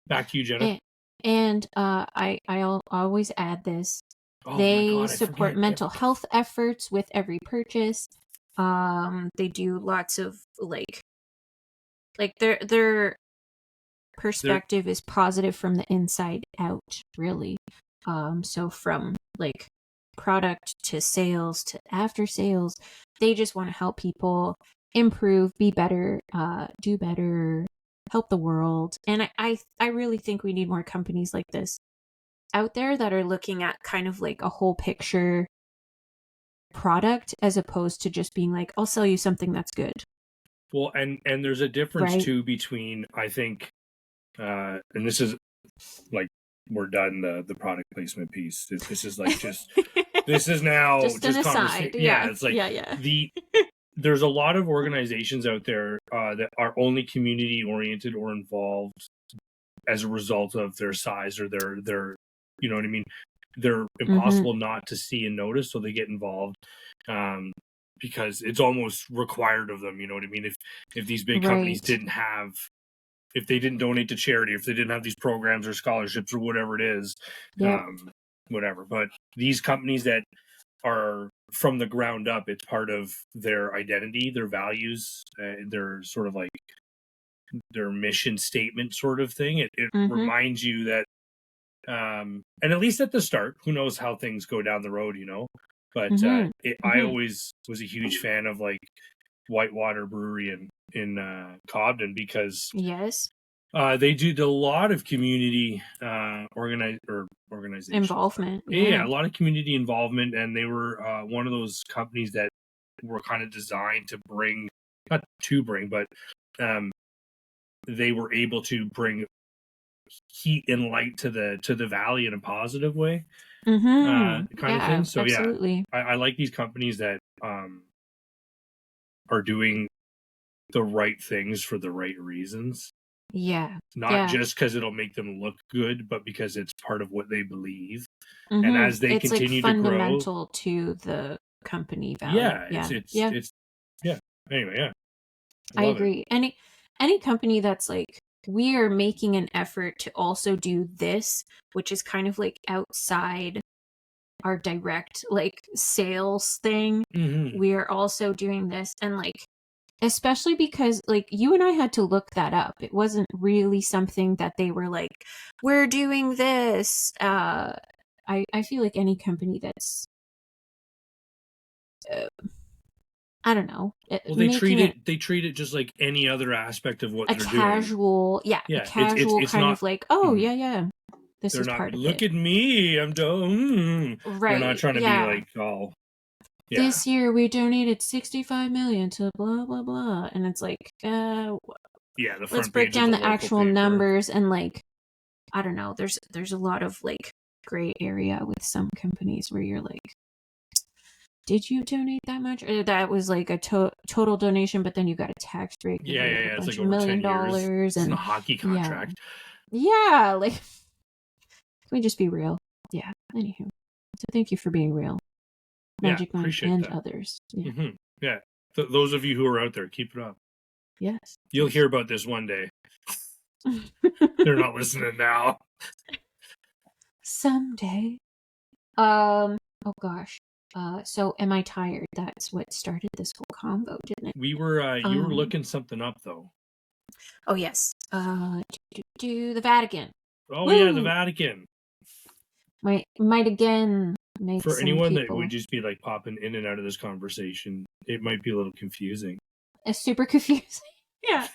Back to you, Jenna. And I'll always add this. Oh my They god, I support forget. mental health efforts with every purchase. They do lots of like their perspective is positive from the inside out, really. So from like product to sales to after sales, they just want to help people improve, be better, do better, help the world. And I really think we need more companies like this out there that are looking at kind of like a whole picture product as opposed to just being like, I'll sell you something that's good. Well, and there's a difference Right. too between, I think, and this is like, we're done the product placement piece. This is like just this is now Just an aside. conversation. Yeah. It's like Yeah. there's a lot of organizations out there that are only community oriented or involved as a result of their size or their you know what I mean. They're impossible not to see and notice, so they get involved. Because it's almost required of them, you know what I mean? If these big companies didn't have, if they didn't donate to charity, if they didn't have these programs or scholarships or whatever it is, whatever. But these companies that are from the ground up, it's part of their identity, their values, their sort of like their mission statement sort of thing. It reminds you that, and at least at the start, who knows how things go down the road, you know? But I always was a huge fan of like Whitewater Brewery in Cobden, because they did a lot of community organization involvement. Yeah, a lot of community involvement, and they were one of those companies that were kind of designed to bring, not to bring, but they were able to bring heat and light to the valley in a positive way, kind of thing. So absolutely. I like these companies that are doing the right things for the right reasons. Not just because it'll make them look good, but because it's part of what they believe. And as they continue like to grow, fundamental to the company value. It's anyway, I agree. It. Any company that's like, we are making an effort to also do this, which is kind of like outside our direct like sales thing. We are also doing this, and like, especially because like you and I had to look that up. It wasn't really something that they were like, we're doing this. I feel like any company that's I don't know. Well, they treat it just like any other aspect of what they're casual, doing. A casual it's kind not, of like, oh this is not, part of it. Look at me, I'm done. Right. They're not trying to be like, oh. This year we donated 65 million to blah blah blah, and it's like, let's break down the actual paper. Numbers, and like, I don't know. There's a lot of like gray area with some companies where you're like, did you donate that much? Or that was like a total donation, but then you got a tax break. Of a bunch of $1 million, and it's a hockey contract. Like, can we just be real? Yeah. Anywho, so thank you for being real, Magic Mind and that. Others. Yeah. Those of you who are out there, keep it up. Yes. You'll hear about this one day. They're not listening now. Someday. Oh gosh. So am I tired? That's what started this whole convo, didn't it? You were looking something up though. Oh yes. The Vatican. Oh yeah, the Woo! Vatican. Might again make For some anyone that people would just be like popping in and out of this conversation, it might be a little confusing. super confusing. Yeah.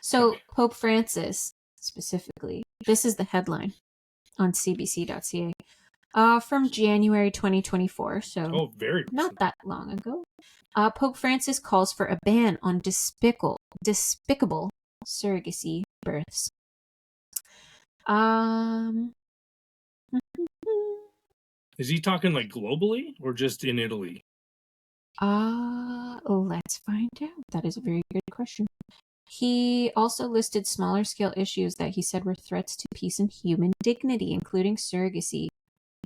So Okay. Pope Francis specifically. This is the headline on cbc.ca. From January 2024, so Oh, very not recent. that long ago. Pope Francis calls for a ban on despicable surrogacy births. Um, Is he talking like globally or just in Italy? let's find out. That is a very good question. He also listed smaller scale issues that he said were threats to peace and human dignity, including surrogacy.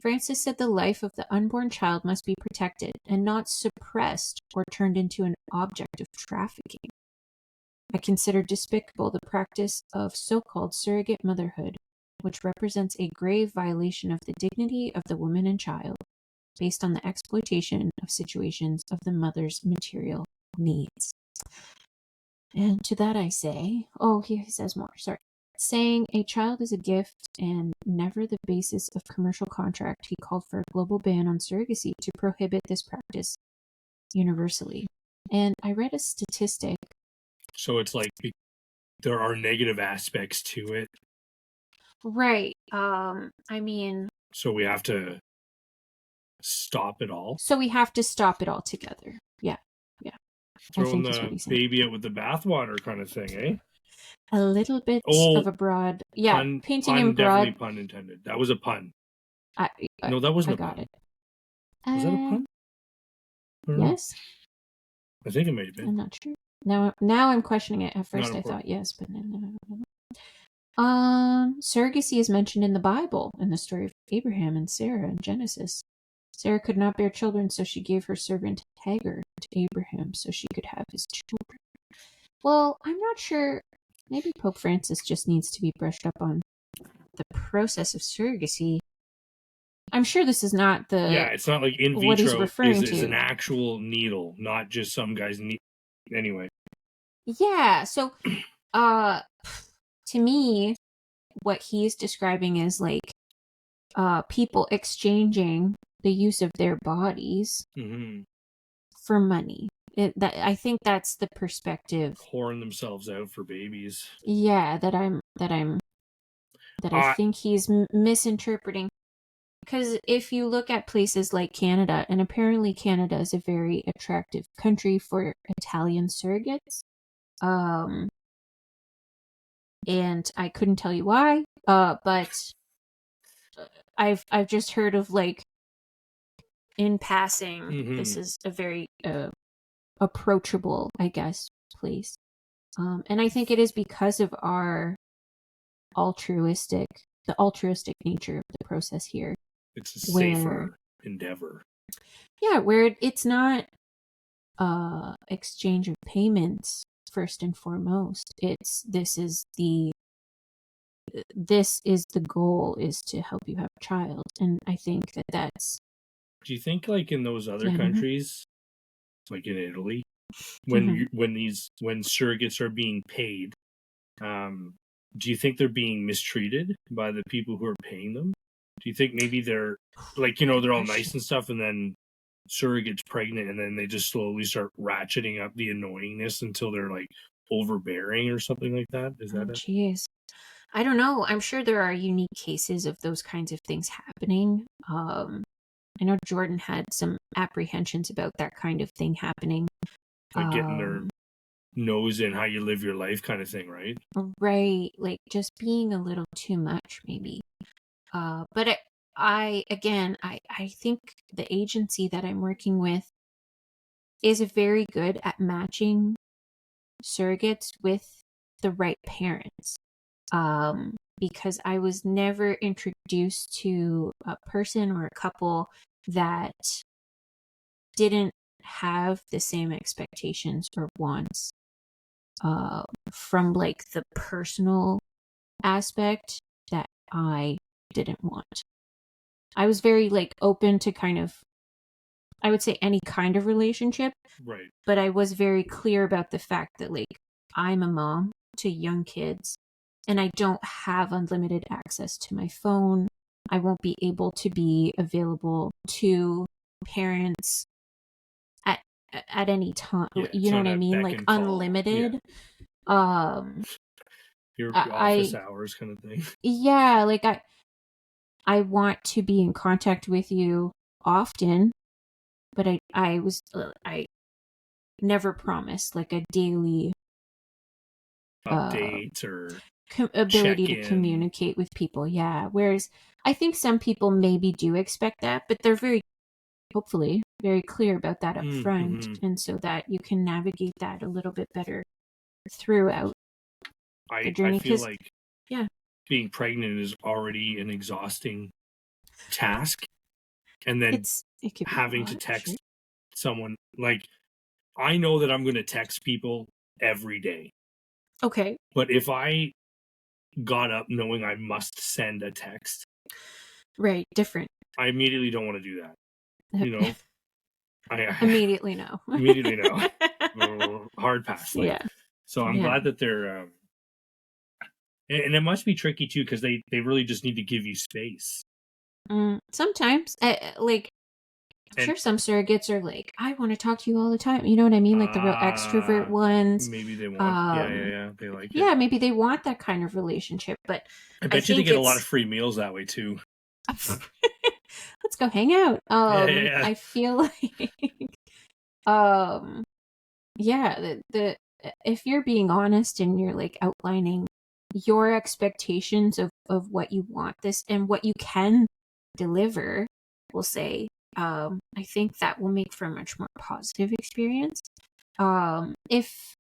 Francis said the life of the unborn child must be protected and not suppressed or turned into an object of trafficking. I consider despicable the practice of so-called surrogate motherhood, which represents a grave violation of the dignity of the woman and child, based on the exploitation of situations of the mother's material needs. And to that I say, he says more, sorry. Saying a child is a gift and never the basis of commercial contract, he called for a global ban on surrogacy to prohibit this practice universally. And I read a statistic. So it's like there are negative aspects to it. Right. I mean, So we have to stop it all. so we have to stop it altogether. Yeah. Yeah. I Throwing think is what the he's saying. baby out with the bathwater kind of thing, eh? A little bit Oh, of a broad, yeah, pun, painting in definitely broad. pun intended. That was a pun. I, No, that wasn't I a got pun. it. Was that a pun? I don't know. Yes. I think it may have been. I'm not sure. Now I'm questioning it. At first I thought yes, but no. Surrogacy is mentioned in the Bible in the story of Abraham and Sarah in Genesis. Sarah could not bear children, so she gave her servant Hagar to Abraham so she could have his children. Well, I'm not sure. Maybe Pope Francis just needs to be brushed up on the process of surrogacy. I'm sure this is not it's not like in what he's vitro referring is to. an actual needle, not just some guy's needle. Anyway. Yeah, so to me, what he's describing is like people exchanging the use of their bodies for money. I think that's the perspective. Whoring themselves out for babies. Yeah, I think he's misinterpreting. Because if you look at places like Canada, and apparently Canada is a very attractive country for Italian surrogates, and I couldn't tell you why, but I've just heard of like in passing, this is a very approachable, I guess, place, and I think it is because of the altruistic nature of the process here. It's a safer endeavor. Yeah, where it's not exchange of payments first and foremost. This is the goal, is to help you have a child, and I think that's. Do you think like in those other countries, like in Italy, when surrogates are being paid, do you think they're being mistreated by the people who are paying them? Do you think maybe they're like, they're all nice and stuff, and then surrogate's pregnant, and then they just slowly start ratcheting up the annoyingness until they're like overbearing or something like that? Is that it? Jeez. I don't know. I'm sure there are unique cases of those kinds of things happening. I know Jordan had some apprehensions about that kind of thing happening. Like getting their nose in how you live your life kind of thing, right? Right. Like just being a little too much, maybe. But I think the agency that I'm working with is very good at matching surrogates with the right parents. Because I was never introduced to a person or a couple that didn't have the same expectations or wants from like the personal aspect that I didn't want. I was very like open to kind of I would say any kind of relationship, Right. but I was very clear about the fact that like I'm a mom to young kids and I don't have unlimited access to my phone. I won't be able to be available to parents at any time. Yeah, You it's know not what I a mean? beck Like and call. Yeah, unlimited. Um your office I hours kind of thing. yeah, like I want to be in contact with you often, but I never promised like a daily uh Updates or ability check to in. communicate with people. Yeah. Whereas I think some people maybe do expect that, but they're very, hopefully, very clear about that up front. Mm-hmm. And so that you can navigate that a little bit better throughout the I journey. feel Because, like yeah, being pregnant is already an exhausting task, and then it could be a having to lot. Sure. text someone, like, I know that I'm going to text people every day, Okay. but if I got up knowing I must send a text, Right. Different. I immediately don't want to do that. You know, I Immediately no. immediately know. Hard pass. Like, Yeah. so I'm Yeah. glad that they're, and it must be tricky too because they really just need to give you space. Sometimes, like, I'm And sure some surrogates are like, I want to talk to you all the time. You know what I mean? Like the real extrovert ones. maybe they want, Um, yeah, they like it. yeah, maybe they want that kind of relationship, but I I bet you they think get a lot of it's free meals that way too. let's go hang out. Yeah. I feel like, um, yeah, the if you're being honest and you're like outlining your expectations of what you want this and what you can deliver, we'll say, I think that will make for a much more positive experience. If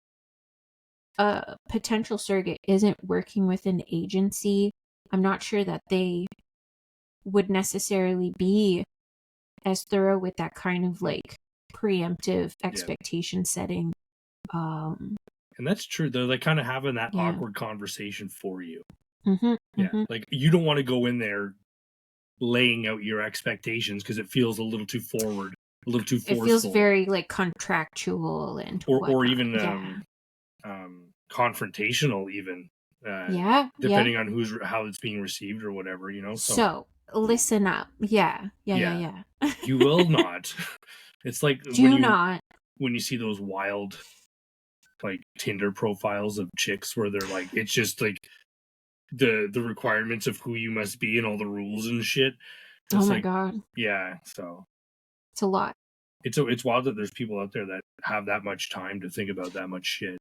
a potential surrogate isn't working with an agency, I'm not sure that they would necessarily be as thorough with that kind of like preemptive Yeah. expectation setting. Um, And that's true. They're like kind of having that yeah. awkward conversation for you. Mm-hmm, Yeah. mm-hmm. Like you don't want to go in there laying out your expectations because it feels a little too forward, a little too It feels forceful, very like contractual and or whatnot. even Yeah. confrontational, even Yeah. Yeah. depending on how it's being received or whatever, you know. So So listen up. Yeah. Yeah. yeah, Yeah. Yeah. you will not. It's like Do not. when you see those wild like Tinder profiles of chicks where they're like, it's just like the requirements of who you must be and all the rules and shit. Oh It's my like, God. yeah, so It's a lot. it's wild that there's people out there that have that much time to think about that much shit.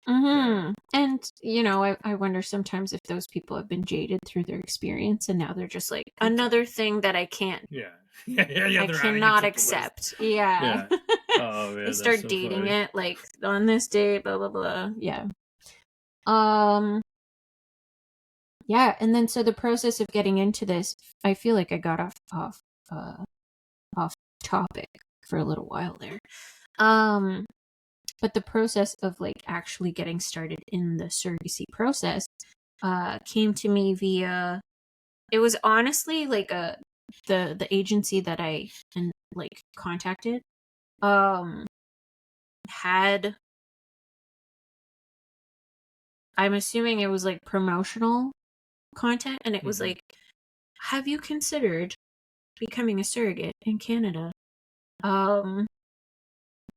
Mm-hmm. And, you know, I wonder sometimes if those people have been jaded through their experience and now they're just like, another thing that I can't, Yeah, yeah, I they're adding it cannot to the list. accept. Yeah. Yeah. Oh They man, that's start so dating funny. it like on this date, blah, blah, blah. Yeah. Um, yeah. And then so the process of getting into this, I feel like I got uh, off topic for a little while there. But the process of like actually getting started in the surrogacy process came to me via, it was honestly like the agency that I and like contacted um had, I'm assuming it was like promotional content, and it was like, have you considered becoming a surrogate in Canada? um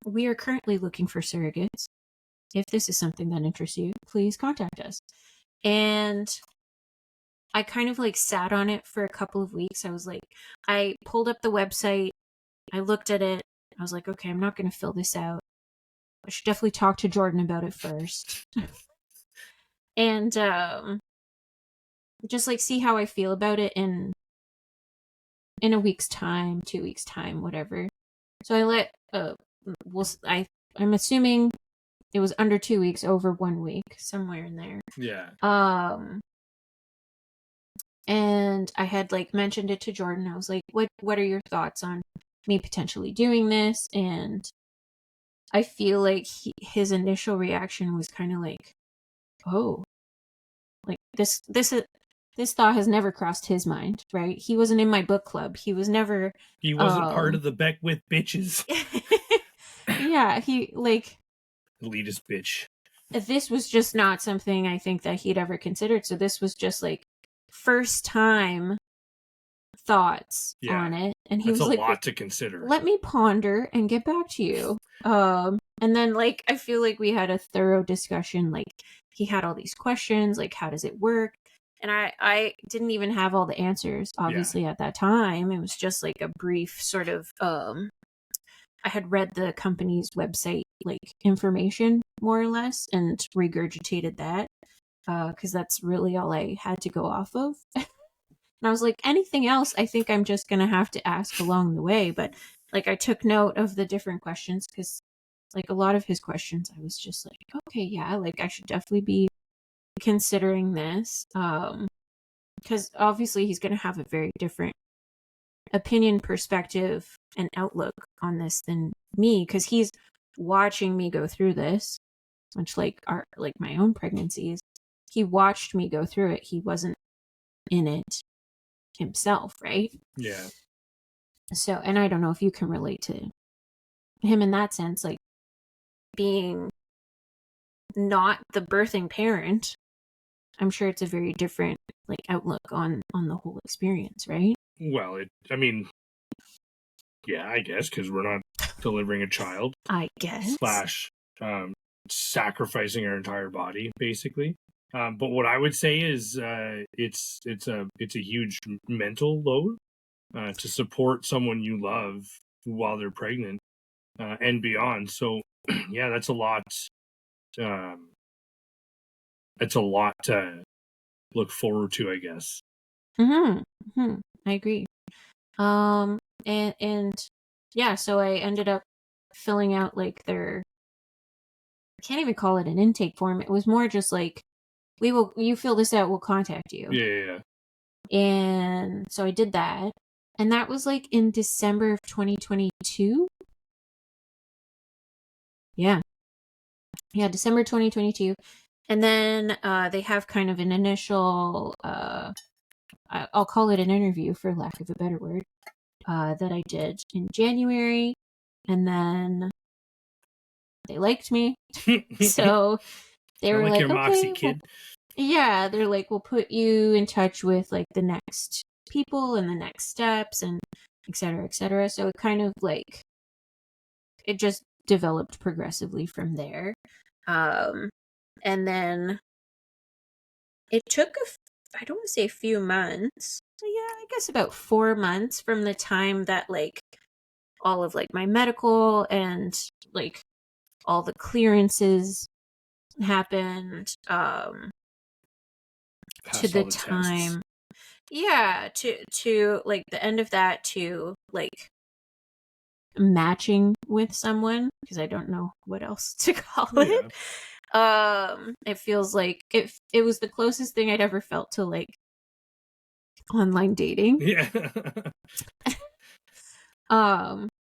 we are currently looking for surrogates. If this is something that interests you, please contact us. And I kind of like sat on it for a couple of weeks. I was like, I pulled up the website, I looked at it, I was like, okay, I'm not going to fill this out. I should definitely talk to Jordan about it first. And just like see how I feel about it in a week's time, 2 weeks time, whatever. So I let I'm assuming it was under 2 weeks, over 1 week, somewhere in there. Yeah. And I had like mentioned it to Jordan. I was like, what are your thoughts on me potentially doing this? And I feel like his initial reaction was kind of like, oh, like this is, this thought has never crossed his mind, right? He wasn't in my book club. He was never. He wasn't part of the Beckwith bitches. Yeah, he like elitist bitch. This was just not something I think that he'd ever considered. So this was just like first time thoughts on it, and he was like, "That's a lot to consider. Let me ponder and get back to you." And then like I feel like we had a thorough discussion. Like he had all these questions, like how does it work? And I didn't even have all the answers, obviously, at that time. It was just like a brief sort of I had read the company's website like information more or less and regurgitated that because that's really all I had to go off of. And I was like, anything else, I think I'm just going to have to ask along the way. But like, I took note of the different questions because, like, a lot of his questions, I was just like, okay, yeah, like, I should definitely be considering this. Because obviously he's going to have a very different opinion, perspective, and outlook on this than me because he's watching me go through this, much like my own pregnancies. He watched me go through it. He wasn't in it himself, right? Yeah. So, and I don't know if you can relate to him in that sense, like being not the birthing parent. I'm sure it's a very different like outlook on the whole experience, right? Well, yeah, I guess because we're not delivering a child. I guess. / sacrificing our entire body, basically. But what I would say is it's a huge mental load to support someone you love while they're pregnant and beyond. So yeah, that's a lot. It's a lot to look forward to, I guess. I agree. And yeah, so I ended up filling out like I can't even call it an intake form. It was more just like, you fill this out, we'll contact you. Yeah. And so I did that. And that was like in December of 2022. Yeah. Yeah, December 2022. And then they have kind of an initial, I'll call it an interview for lack of a better word, that I did in January. And then they liked me. So they were like, your Moxie okay, kid. Yeah, they're like, we'll put you in touch with like the next people and the next steps and et cetera, et cetera. So it kind of like, it just developed progressively from there. And then it took I don't want to say a few months. Yeah, I guess about 4 months from the time that like all of like my medical and like all the clearances happened to the time to like the end of that to like matching with someone, because I don't know what else to call it. It feels like it was the closest thing I'd ever felt to like online dating. Yeah.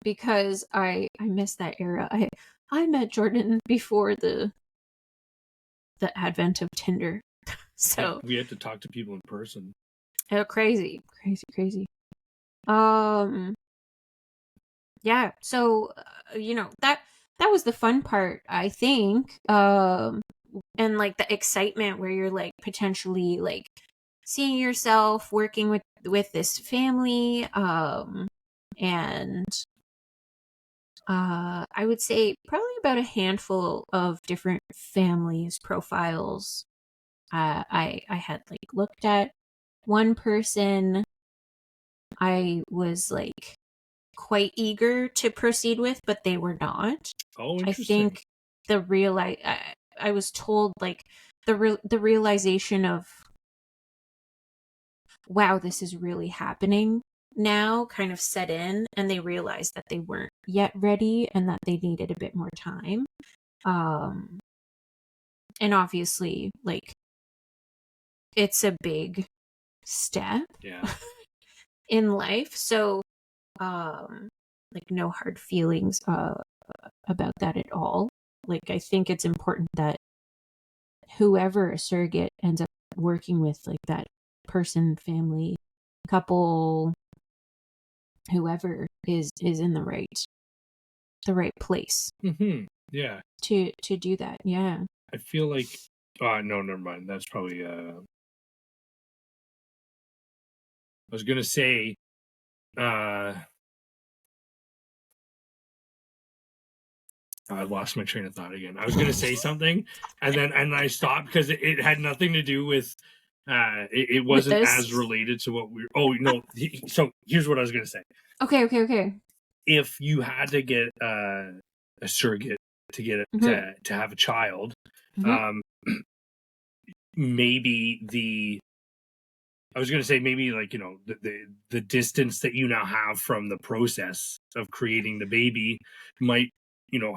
Because I miss that era. I met Jordan before the advent of Tinder. So yeah, we had to talk to people in person. Oh, crazy. Yeah, so that was the fun part, I think. And like the excitement where you're like potentially like seeing yourself working with this family, and I would say probably about a handful of different families profiles I had like looked at. One person I was like quite eager to proceed with, but they were not. Oh, interesting. I think I was told like the realization of, wow, this is really happening now kind of set in, and they realized that they weren't yet ready and that they needed a bit more time. And obviously like it's a big step in life. So like no hard feelings about that at all. Like I think it's important that whoever a surrogate ends up working with, like that person, family, couple, whoever is in the right place Yeah. to do that. Yeah. I feel like no, never mind. That's probably I was gonna say I lost my train of thought again. I was gonna say something and I stopped because it had nothing to do with it With wasn't this. as related to what we oh no so here's what I was gonna say. Okay. If you had to get a surrogate to get it to have a child, um maybe I was going to say maybe like the distance that you now have from the process of creating the baby might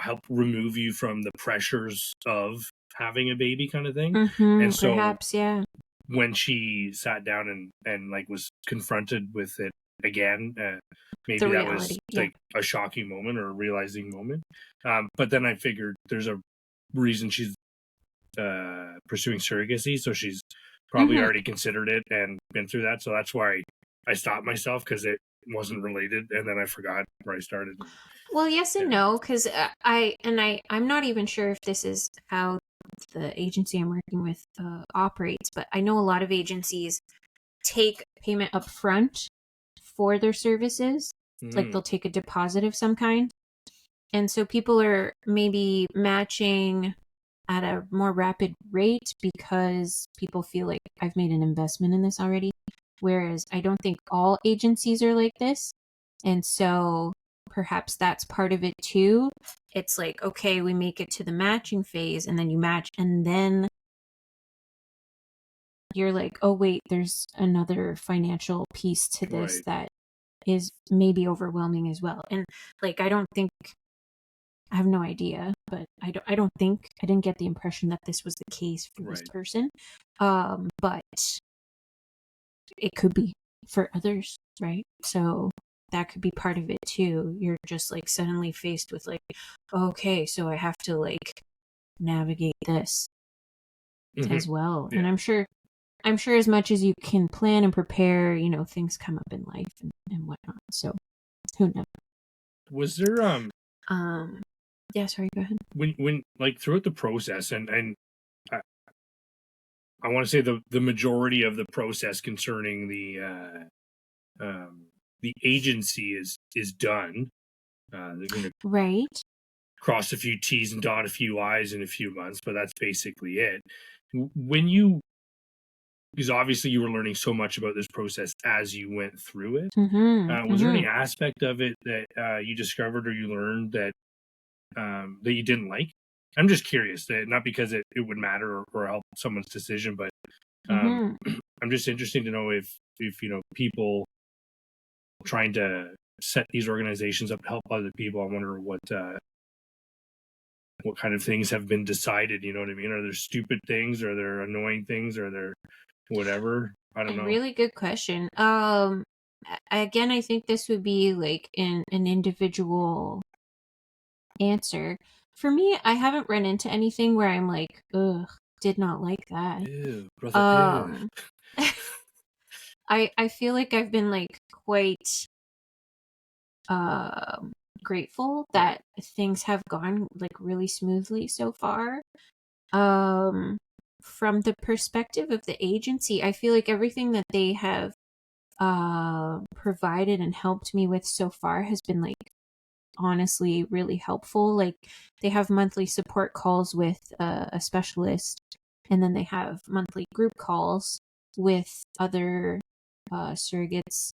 help remove you from the pressures of having a baby kind of thing. And so Perhaps, yeah. when she sat down and like was confronted with it again, The maybe that was reality. Yeah. like a shocking moment or a realizing moment. But then I figured there's a reason she's pursuing surrogacy, so she's probably already considered it and been through that. So that's why I stopped myself because it wasn't related, and then I forgot where I started. Well, yes and no, because I'm not even sure if this is how the agency I'm working with operates, but I know a lot of agencies take payment up front for their services. Like they'll take a deposit of some kind. And so people are maybe matching at a more rapid rate because people feel like I've made an investment in this already. Whereas I don't think all agencies are like this. And so perhaps that's part of it too. It's like, okay, we make it to the matching phase and then you match and then you're like, oh wait, there's another financial piece to this that is maybe overwhelming as well. And like I have no idea, but I didn't get the impression that this was the case for this person. But it could be for others, right? So that could be part of it too. You're just like suddenly faced with like, okay, so I have to like navigate this as well. And I'm sure as much as you can plan and prepare, things come up in life and whatnot. So who knows? Was there yeah, sorry, go ahead. When like throughout the process and I want to say the majority of the process concerning the agency is done. They're going to cross a few T's and dot a few I's in a few months, but that's basically it. Because obviously you were learning so much about this process as you went through it. Was there any aspect of it that you discovered or you learned that that you didn't like? I'm just curious, that not because it would matter or help someone's decision, but I'm just interested to know if people trying to set these organizations up to help other people. I wonder what kind of things have been decided. You know what I mean? Are there stupid things? Are there annoying things? Are there whatever? I don't know. Really good question. Again, I think this would be like an individual answer. For me, I haven't run into anything where I'm like, ugh, did not like that. Ew, brother, ew. I feel like I've been like quite grateful that things have gone like really smoothly so far. From the perspective of the agency, I feel like everything that they have provided and helped me with so far has been like honestly really helpful. Like they have monthly support calls with a specialist, and then they have monthly group calls with other surrogates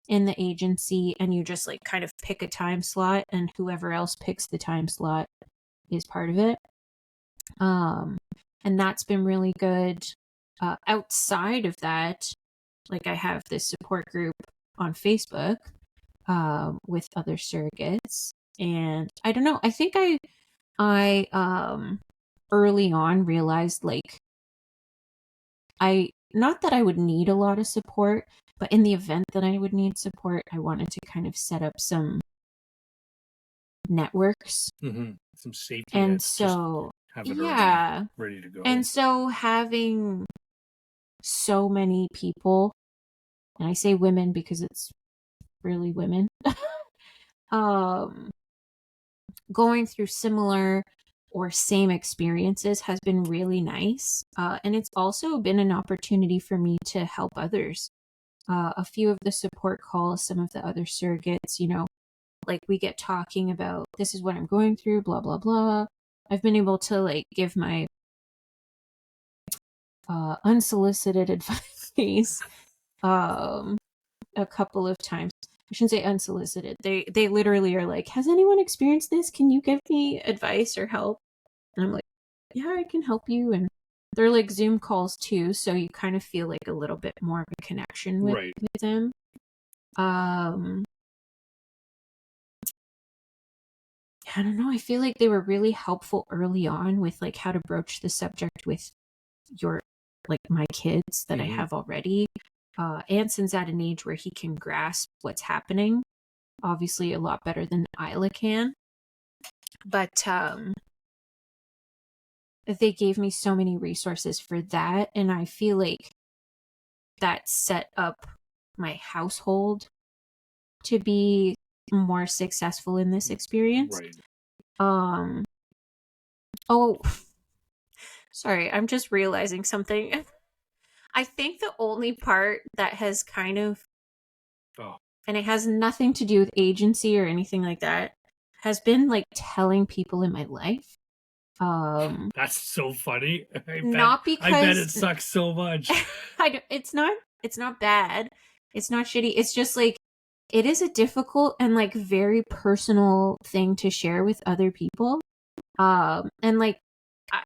in the agency, and you just like kind of pick a time slot, and whoever else picks the time slot is part of it. And that's been really good. Outside of that, like I have this support group on Facebook with other surrogates, and I don't know. I think I early on realized like not that I would need a lot of support, but in the event that I would need support, I wanted to kind of set up some networks, some safety and nets, so just have it yeah, ready to go. and so having so many people, and I say women because it's really women, um, going through similar or same experiences has been really nice. And it's also been an opportunity for me to help others. A few of the support calls, some of the other surrogates, like we get talking about this is what I'm going through, blah, blah, blah. I've been able to like give my unsolicited advice a couple of times. I shouldn't say unsolicited. They literally are like, has anyone experienced this? Can you give me advice or help? And I'm like, yeah, I can help you. And they're like Zoom calls too, so you kind of feel like a little bit more of a connection with them. I don't know. I feel like they were really helpful early on with like how to broach the subject with my kids that I have already. Anson's at an age where he can grasp what's happening, obviously a lot better than Isla can. But they gave me so many resources for that, and I feel like that set up my household to be more successful in this experience. Right. Oh, sorry, I'm just realizing something. I think the only part that has kind of, and it has nothing to do with agency or anything like that, has been like telling people in my life. That's so funny. Not because I bet it sucks so much. It's not bad. It's not shitty. It's just like it is a difficult and like very personal thing to share with other people. And like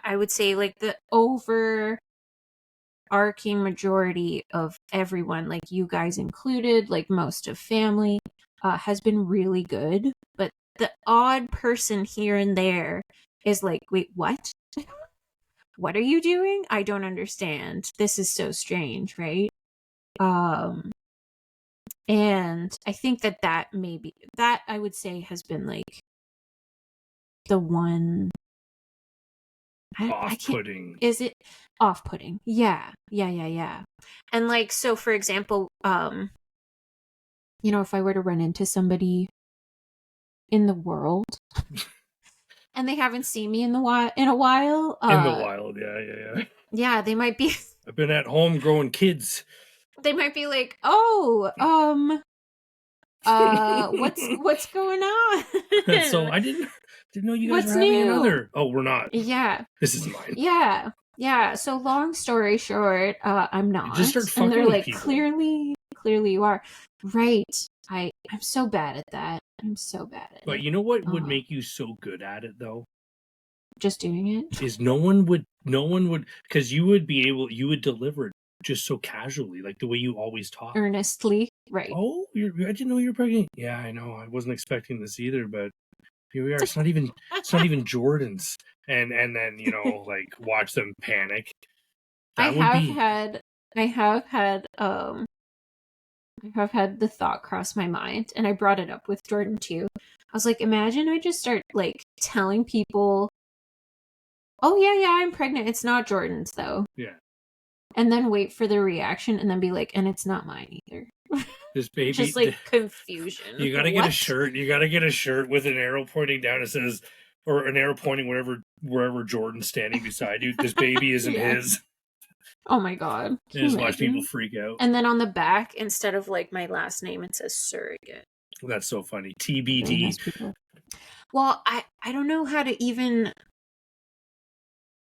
I would say like the overarching majority of everyone, like you guys included, like most of family, has been really good. But the odd person here and there is like, wait, what? What are you doing? I don't understand. This is so strange, right? And I think that maybe that I would say has been like the one off-putting. Is it off-putting? Yeah. And like, so for example, if I were to run into somebody in the world and they haven't seen me in a while, in the wild, yeah. Yeah, they might be. I've been at home growing kids. They might be like, oh, what's going on? So I didn't know you guys what's were having new? another. Oh, we're not. Yeah. This is mine. Yeah. So long story short, I'm not. You just start fucking and they're with like, people. clearly you are. Right. I'm so bad at that. I'm so bad at it. But you know what would make you so good at it though? Just doing it? Is no one would, because you would deliver it just so casually, like the way you always talk. Earnestly. Right. Oh, I didn't know you're pregnant. Yeah, I know. I wasn't expecting this either, but here we are. It's not even Jordan's. And then, like watch them panic. I have had the thought cross my mind, and I brought it up with Jordan too. I was like, imagine I just start like telling people, oh yeah, I'm pregnant. It's not Jordan's though. Yeah. And then wait for the reaction and then be like, and it's not mine either. This baby. Just like confusion. You gotta get a shirt. You gotta get a shirt with an arrow pointing down. It says, or an arrow pointing wherever Jordan's standing beside you. This baby isn't his. Oh my god. And just watch people freak out. And then on the back, instead of like my last name, it says surrogate. That's so funny. TBD. Well, I don't know how to even.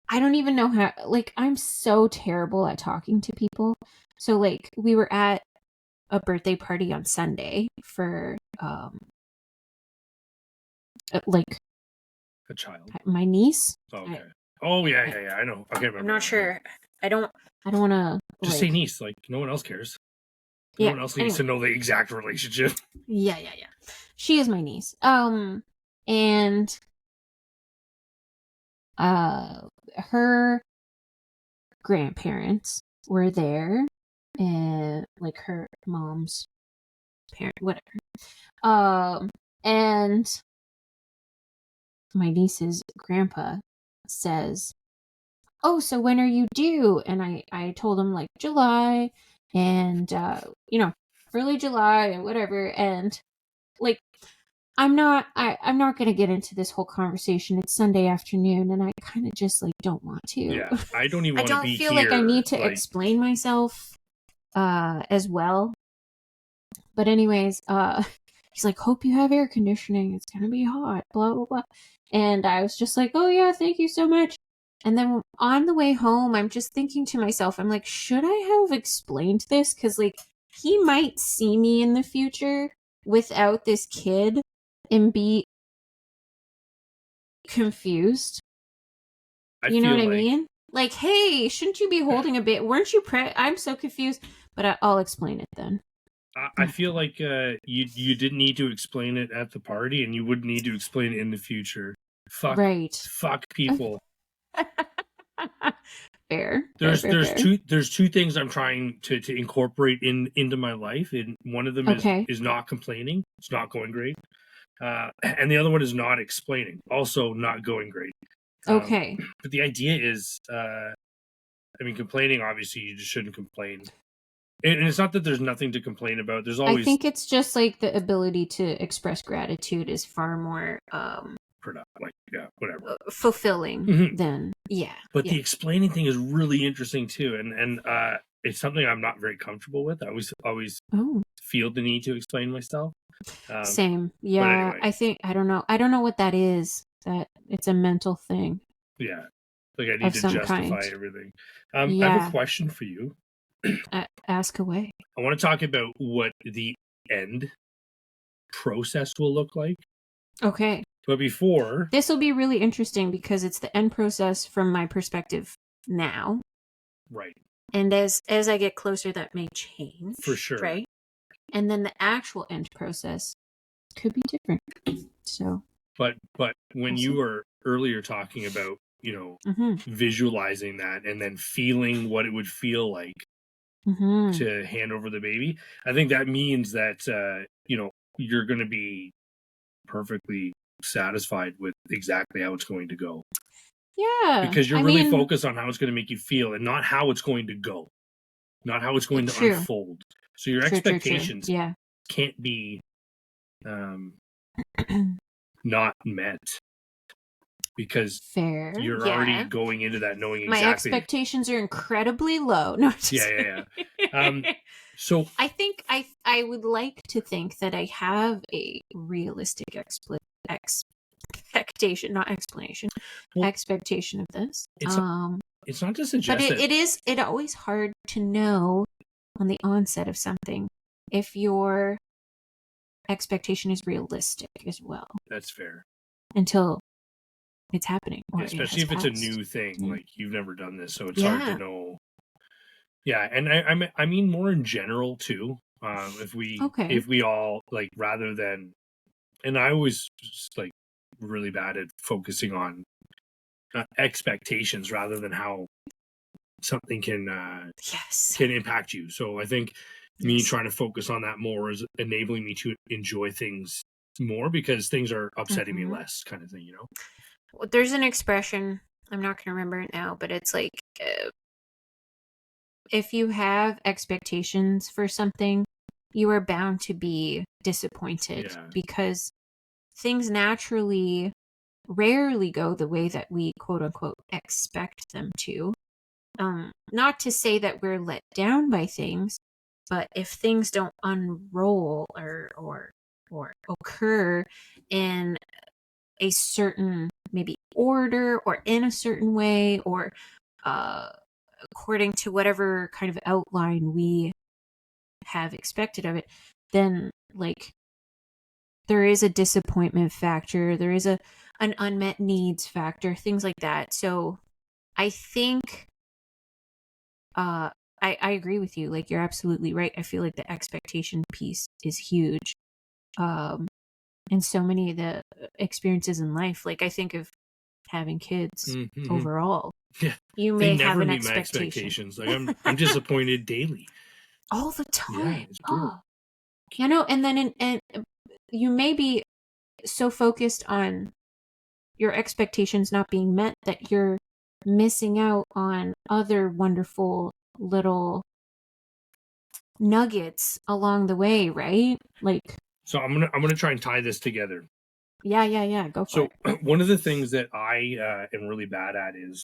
I don't even know how. Like, I'm so terrible at talking to people. So, like, we were at a birthday party on Sunday for, like, a child. My niece. Okay. Yeah. I know. I can't remember. I'm not sure. I don't want to. Just say niece. Like, no one else cares. No one else needs to know the exact relationship. Yeah. She is my niece. And her grandparents were there, and like her mom's parent, whatever. And my niece's grandpa says, oh, so when are you due? And I told him like July and, early July and whatever. And like, I'm not going to get into this whole conversation. It's Sunday afternoon and I kind of just like don't want to. Yeah, I don't even I want to don't be feel here. like I need to explain myself as well. But anyways, he's like, hope you have air conditioning. It's going to be hot, blah, blah, blah. And I was just like, oh yeah, thank you so much. And then on the way home, I'm just thinking to myself, I'm like, should I have explained this? Because like, he might see me in the future without this kid and be confused. You know what I mean? Like, hey, shouldn't you be holding a bit? Weren't you I'm so confused. But I'll explain it then. I feel like you didn't need to explain it at the party, and you wouldn't need to explain it in the future. Fuck people. Fair. There's two things I'm trying to incorporate into my life, and one of them is not complaining. It's not going great, and the other one is not explaining. Also, not going great. Okay. But the idea is, complaining. Obviously, you just shouldn't complain. And it's not that there's nothing to complain about. There's always. I think it's just like the ability to express gratitude is far more whatever fulfilling than But the explaining thing is really interesting too, and it's something I'm not very comfortable with. I always feel the need to explain myself. Same, yeah. Anyway. I don't know what that is. That it's a mental thing. Yeah, like I need to justify everything. I have a question for you. Ask away. I want to talk about what the end process will look like. Okay. But before... This will be really interesting because it's the end process from my perspective now. Right. And as I get closer, that may change. For sure. Right? And then the actual end process could be different. So... But when you were earlier talking about, visualizing that and then feeling what it would feel like to hand over the baby, I think that means that, you're going to be perfectly satisfied with exactly how it's going to go. Yeah. Because you're really focused on how it's going to make you feel and not how it's going to go. Not how it's going to unfold. So your expectations can't be not met. Because you're already going into that knowing exactly. My expectations are incredibly low. No, yeah. So I think I would like to think that I have a realistic expectation, not explanation, expectation of this. It's not to suggest, but it's always hard to know on the onset of something if your expectation is realistic as well. That's fair. Until it's happening, especially if it's a new thing, like you've never done this, so it's hard to know. Yeah, and I mean more in general too. If we all like, rather than, and I always just like really bad at focusing on expectations rather than how something can impact you. So I think me trying to focus on that more is enabling me to enjoy things more because things are upsetting me less, kind of thing, There's an expression, I'm not going to remember it now, but it's like, if you have expectations for something, you are bound to be disappointed because things naturally rarely go the way that we quote unquote expect them to. Not to say that we're let down by things, but if things don't unroll or occur in a certain maybe order or in a certain way or according to whatever kind of outline we have expected of it, then like there is a disappointment factor, there is an unmet needs factor, things like that. So I think I agree with you. Like, you're absolutely right. I feel like the expectation piece is huge. And so many of the experiences in life, like I think of having kids overall. Yeah, you may have an expectation. Like I'm disappointed daily, all the time. Yeah, it's brutal. And then and you may be so focused on your expectations not being met that you're missing out on other wonderful little nuggets along the way, right? Like, So I'm gonna try and tie this together. yeah, go for So it. one of the things that I am really bad at is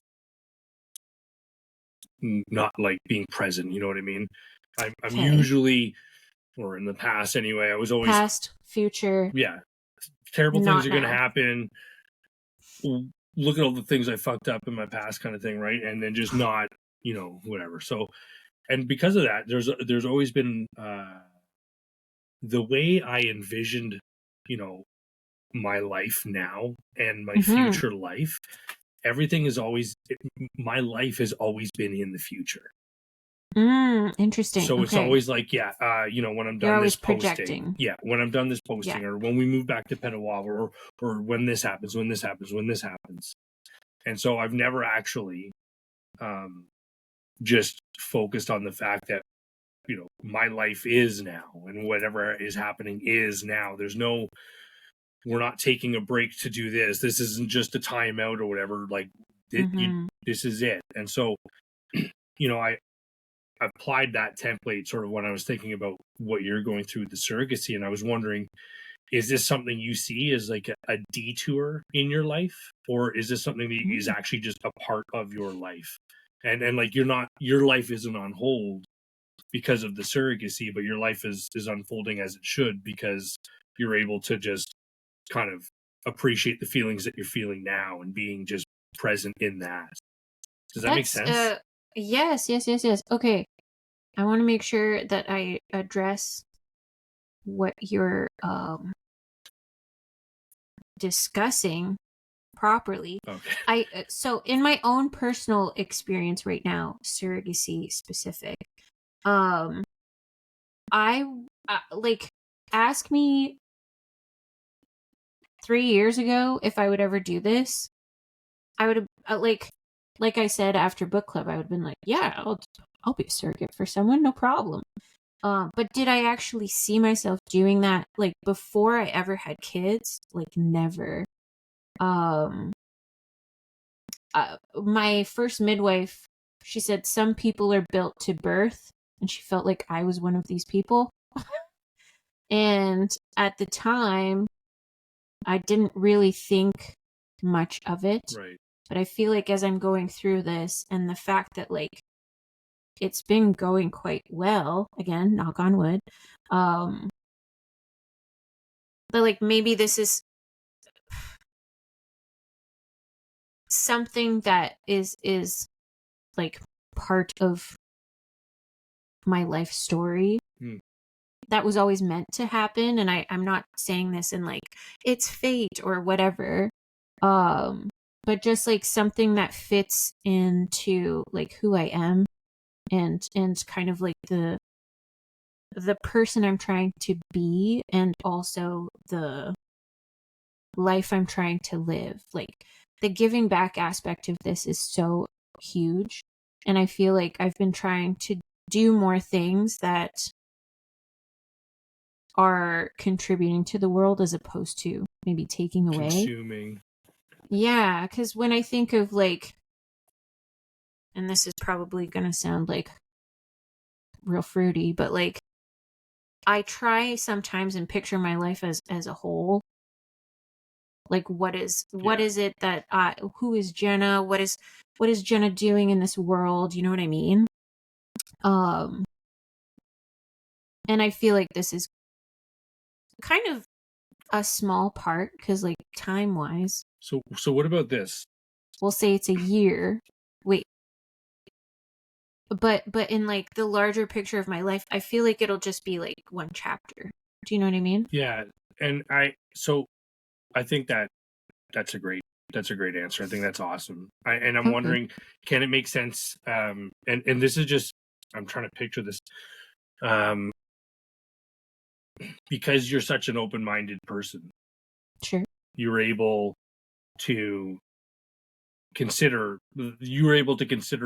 not like being present. You know what I mean? I'm Okay. usually, or in the past anyway, I was always, Past, future, yeah, terrible things not are gonna now. happen. Look at all the things I fucked up in my past, kind of thing, right? And then just not, whatever. So, and because of that, there's always been the way I envisioned, you know, my life now and my Mm-hmm. future life. Everything is always, my life has always been in the future. Interesting. So it's Okay. always like, yeah, when I'm You're done this always posting, projecting. yeah, when I'm done this Yeah. posting, or when we move back to Petawawa, or when this happens, when this happens, when this happens. And so I've never actually um, just focused on the fact that, my life is now, and whatever is happening is now. We're not taking a break to do this. This isn't just a timeout or whatever. Like, Mm-hmm. this is it. And so, I applied that template sort of when I was thinking about what you're going through with the surrogacy. And I was wondering, is this something you see as like a detour in your life, or is this something that is actually just a part of your life? And like, your life isn't on hold because of the surrogacy, but your life is unfolding as it should, because you're able to just kind of appreciate the feelings that you're feeling now and being just present in that. Does that make That's sense? yes. Okay. I want to make sure that I address what you're discussing properly. Okay. So in my own personal experience right now, surrogacy specific, um I like, ask me 3 years ago if I would ever do this. I would have like I said after book club, I would have been like, yeah, I'll be a surrogate for someone, no problem. But did I actually see myself doing that like before I ever had kids? Like, never. Um my first midwife, she said some people are built to birth, and she felt like I was one of these people. And at the time, I didn't really think much of it. Right. But I feel like as I'm going through this, and the fact that like it's been going quite well, again, knock on wood, um, but like maybe this is something that is like part of my life story Hmm. that was always meant to happen. And I'm not saying this in like it's fate or whatever. But just like something that fits into like who I am, and kind of like the person I'm trying to be, and also the life I'm trying to live. Like, the giving back aspect of this is so huge. And I feel like I've been trying to do more things that are contributing to the world as opposed to maybe taking away. Consuming. Yeah, because when I think of like, and this is probably going to sound like real fruity, but like, I try sometimes and picture my life as a whole. Like, what Yeah. is it that who is Jenna? What is Jenna doing in this world? You know what I mean? Um, and I feel like this is kind of a small part because, like, time wise, So what about this? we'll say it's a year. Wait, but in like the larger picture of my life, I feel like it'll just be like one chapter. Do you know what I mean? Yeah, and I think that's a great answer. I think that's awesome. I'm Okay. wondering, can it make sense? And this is just, I'm trying to picture this. Um, because you're such an open-minded person, Sure. you're able to consider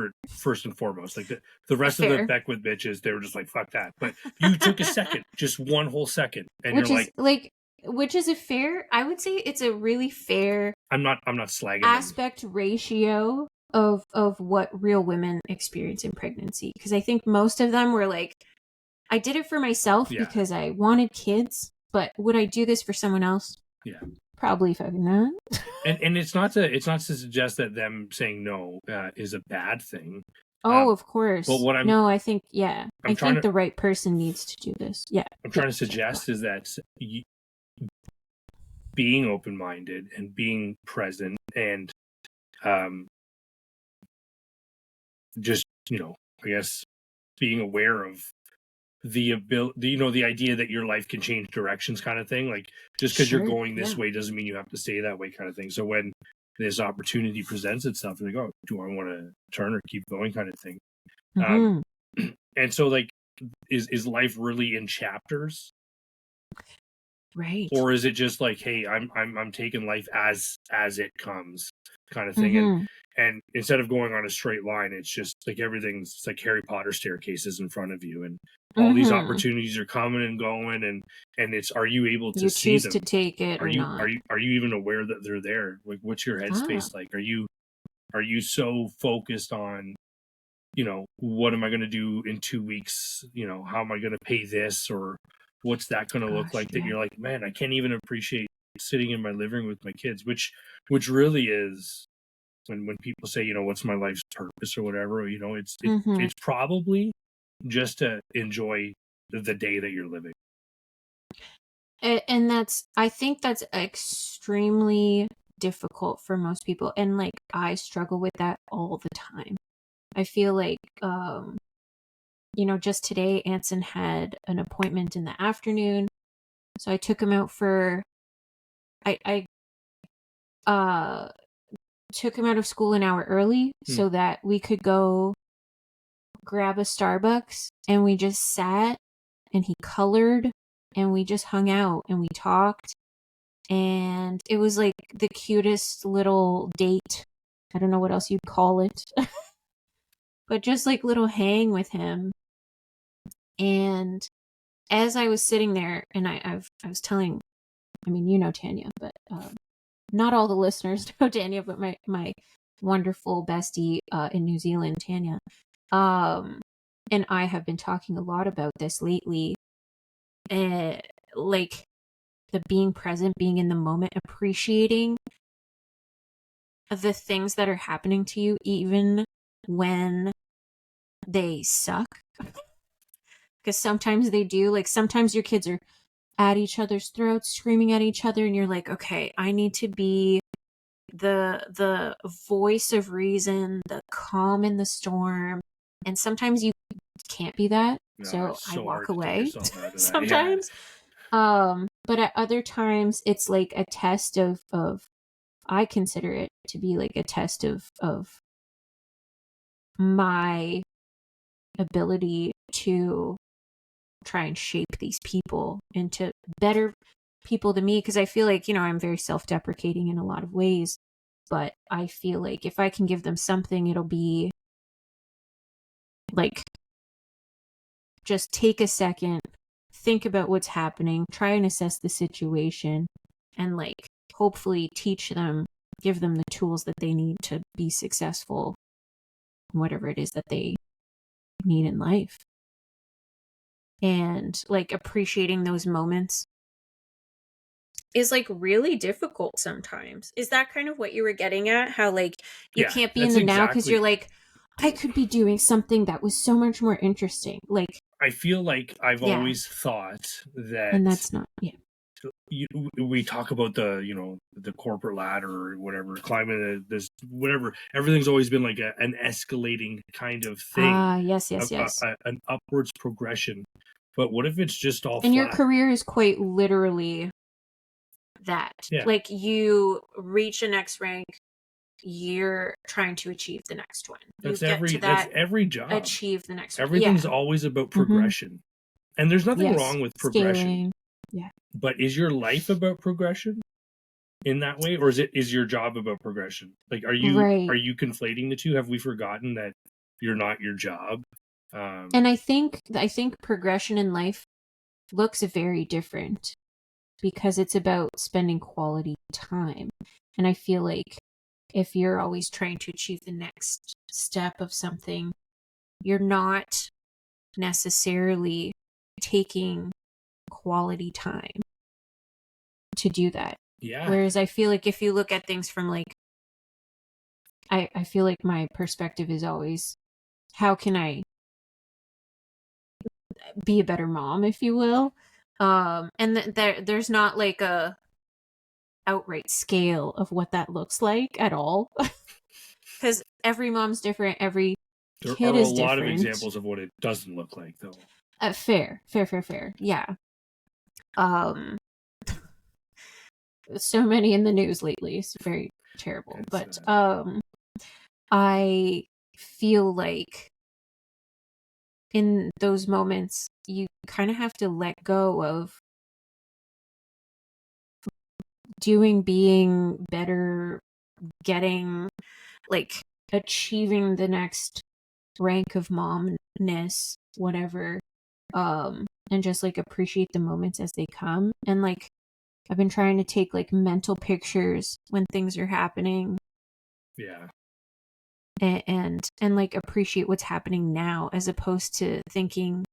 it first and foremost. Like the rest of the Fair. Beckwith bitches, they were just like, fuck that. But you took a second, just one whole second, and you're Which like, is like, which is a fair, I would say it's a really fair I'm not slagging them. aspect ratio of what real women experience in pregnancy, because I think most of them were like, I did it for myself because I wanted kids, but would I do this for someone else? Yeah. Probably fucking not. And it's not to suggest that them saying no is a bad thing. Oh, of course. But what I think I think the right person needs to do this. Yeah. I'm trying to suggest is that being open-minded and being present and just, I guess being aware of the ability, the idea that your life can change directions kind of thing. Like, just because you're going this way doesn't mean you have to stay that way kind of thing. So when this opportunity presents itself, you're like, oh, do I want to turn or keep going kind of thing? And so, like, is life really in chapters? Right. Or is it just like, hey, I'm taking life as it comes kind of thing? And instead of going on a straight line, it's just like it's like Harry Potter staircases in front of you, and all these opportunities are coming and going, and it's, are you able to see them? To take it are or you not? are you even aware that they're there? Like, what's your headspace like? Are you so focused on, what am I going to do in 2 weeks? How am I going to pay this, or what's that going to look like? That you're like, man, I can't even appreciate sitting in my living room with my kids, which really is when people say, what's my life's purpose or whatever, it's probably just to enjoy the day that you're living. And I think that's extremely difficult for most people. And like, I struggle with that all the time. I feel like, just today, Anson had an appointment in the afternoon. So I took him out I took him out of school an hour early so that we could go grab a Starbucks, and we just sat and he colored and we just hung out and we talked, and it was like the cutest little date. I don't know what else you'd call it. But just like little hang with him. And as I was sitting there, and I was telling, Tanya, but not all the listeners know Tanya, but my wonderful bestie in New Zealand, Tanya, and I have been talking a lot about this lately, like the being present, being in the moment, appreciating the things that are happening to you, even when they suck. Because sometimes they do. Like, sometimes your kids are at each other's throats, screaming at each other, and you're like, okay, I need to be the voice of reason, the calm in the storm. And sometimes you can't be that. No, so I walk away sometimes. But at other times it's like a test of I consider it to be like a test of my ability to try and shape these people into better people than me, because I feel like, I'm very self-deprecating in a lot of ways, but I feel like if I can give them something, it'll be like, just take a second, think about what's happening, try and assess the situation, and like hopefully teach them, give them the tools that they need to be successful in whatever it is that they need in life. And like appreciating those moments is like really difficult sometimes. Is that kind of what you were getting at? How like you can't be in the now because you're like, I could be doing something that was so much more interesting. Like, I feel like I've always thought that, and that's not, we talk about the the corporate ladder or whatever, climbing this whatever, everything's always been like an escalating kind of thing. Yes. An upwards progression. But what if it's just all and flat? Your career is quite literally that. Like, you reach a next rank, you're trying to achieve the next one. That's every job. Achieve the next one. Everything's always about progression. And there's nothing wrong with progression. Scaling. But is your life about progression in that way, or is your job about progression? Like, are you conflating the two? Have we forgotten that you're not your job? And I think progression in life looks very different because it's about spending quality time. And I feel like if you're always trying to achieve the next step of something, you're not necessarily taking quality time to do that. Yeah. Whereas I feel like if you look at things from like, I feel like my perspective is always, how can I be a better mom, if you will? And there's not like a outright scale of what that looks like at all. Because every mom's different, every There kid are a is lot of different. examples of what it doesn't look like, though. Fair. Yeah. So many in the news lately. It's very terrible. But I feel like in those moments, you kind of have to let go of being better, getting, like, achieving the next rank of momness, whatever, and just, like, appreciate the moments as they come. And, like, I've been trying to take, like, mental pictures when things are happening. Yeah. And like, appreciate what's happening now, as opposed to thinking,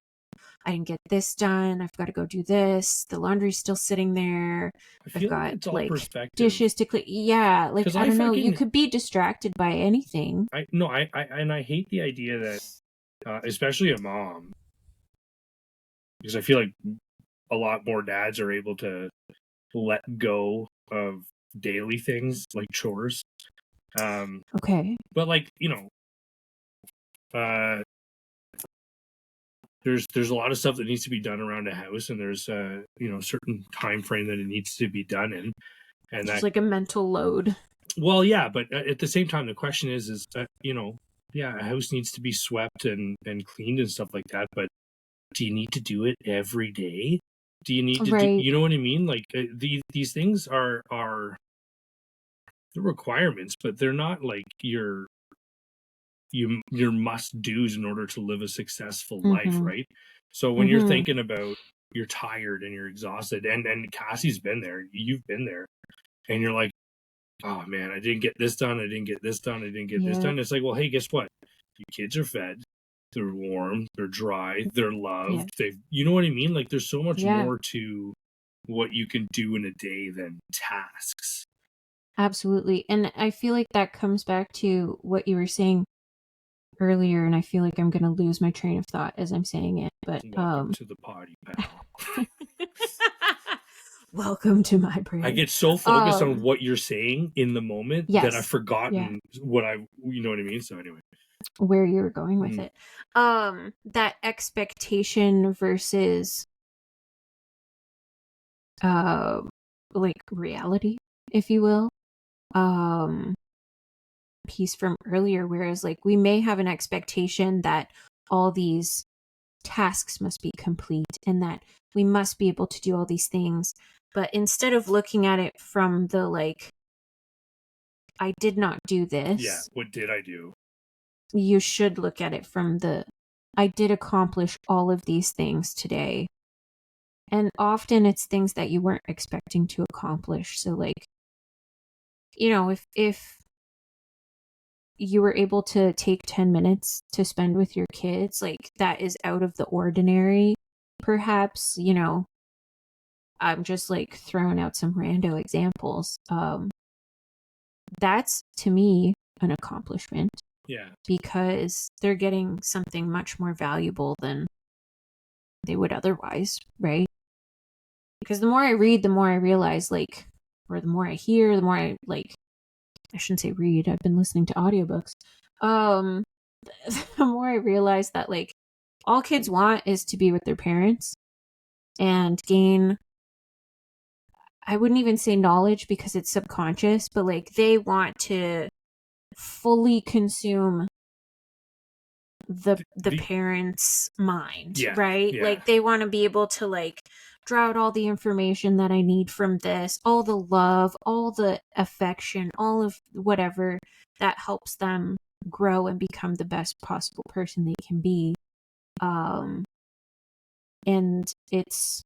I didn't get this done, I've got to go do this, the laundry's still sitting there, I've Like got it's all like perspective. dishes to clean. Yeah, like, I don't know, you could be distracted by anything. I hate the idea that especially a mom, because I feel like a lot more dads are able to let go of daily things like chores. Okay. But like, there's a lot of stuff that needs to be done around a house, and there's a certain time frame that it needs to be done in, and Just that, like a mental load. well, yeah, but at the same time, the question is yeah, a house needs to be swept and cleaned and stuff like that, but do you need to do it every day? Do you need to do, Right. you know what I mean? Like, these things are the requirements, but they're not like your must do's in order to live a successful life, right? So when you're thinking about, you're tired and you're exhausted, and Cassie's been there, you've been there, and you're like, oh man, I didn't get this done, I didn't get this done, I didn't get this done. It's like, well, hey, guess what? Your kids are fed, they're warm, they're dry, they're loved. They, you know what I mean? Like, there's so much more to what you can do in a day than tasks. Absolutely. And I feel like that comes back to what you were saying earlier, and I feel like I'm going to lose my train of thought as I'm saying it, but welcome to the party, pal. Welcome to my brain. I get so focused on what you're saying in the moment that I've forgotten what you know what I mean? So anyway, where you were going with it. That expectation versus like reality, if you will. Piece from earlier, whereas like we may have an expectation that all these tasks must be complete and that we must be able to do all these things, but instead of looking at it from the like, I did not do this, what did I do, you should look at it from the, I did accomplish all of these things today. And often it's things that you weren't expecting to accomplish. So like, if you were able to take 10 minutes to spend with your kids, like, that is out of the ordinary. Perhaps, I'm just like throwing out some rando examples. That's, to me, an accomplishment. Yeah. Because they're getting something much more valuable than they would otherwise, right? Because the more I read, the more I realize, like, or the more I hear, the more I, like, I shouldn't say read, I've been listening to audiobooks. The more I realize that, like, all kids want is to be with their parents and gain, I wouldn't even say knowledge because it's subconscious, but like they want to fully consume the parents' mind, right? Yeah. Like they want to be able to like draw out all the information that I need from this, all the love, all the affection, all of whatever that helps them grow and become the best possible person they can be. And it's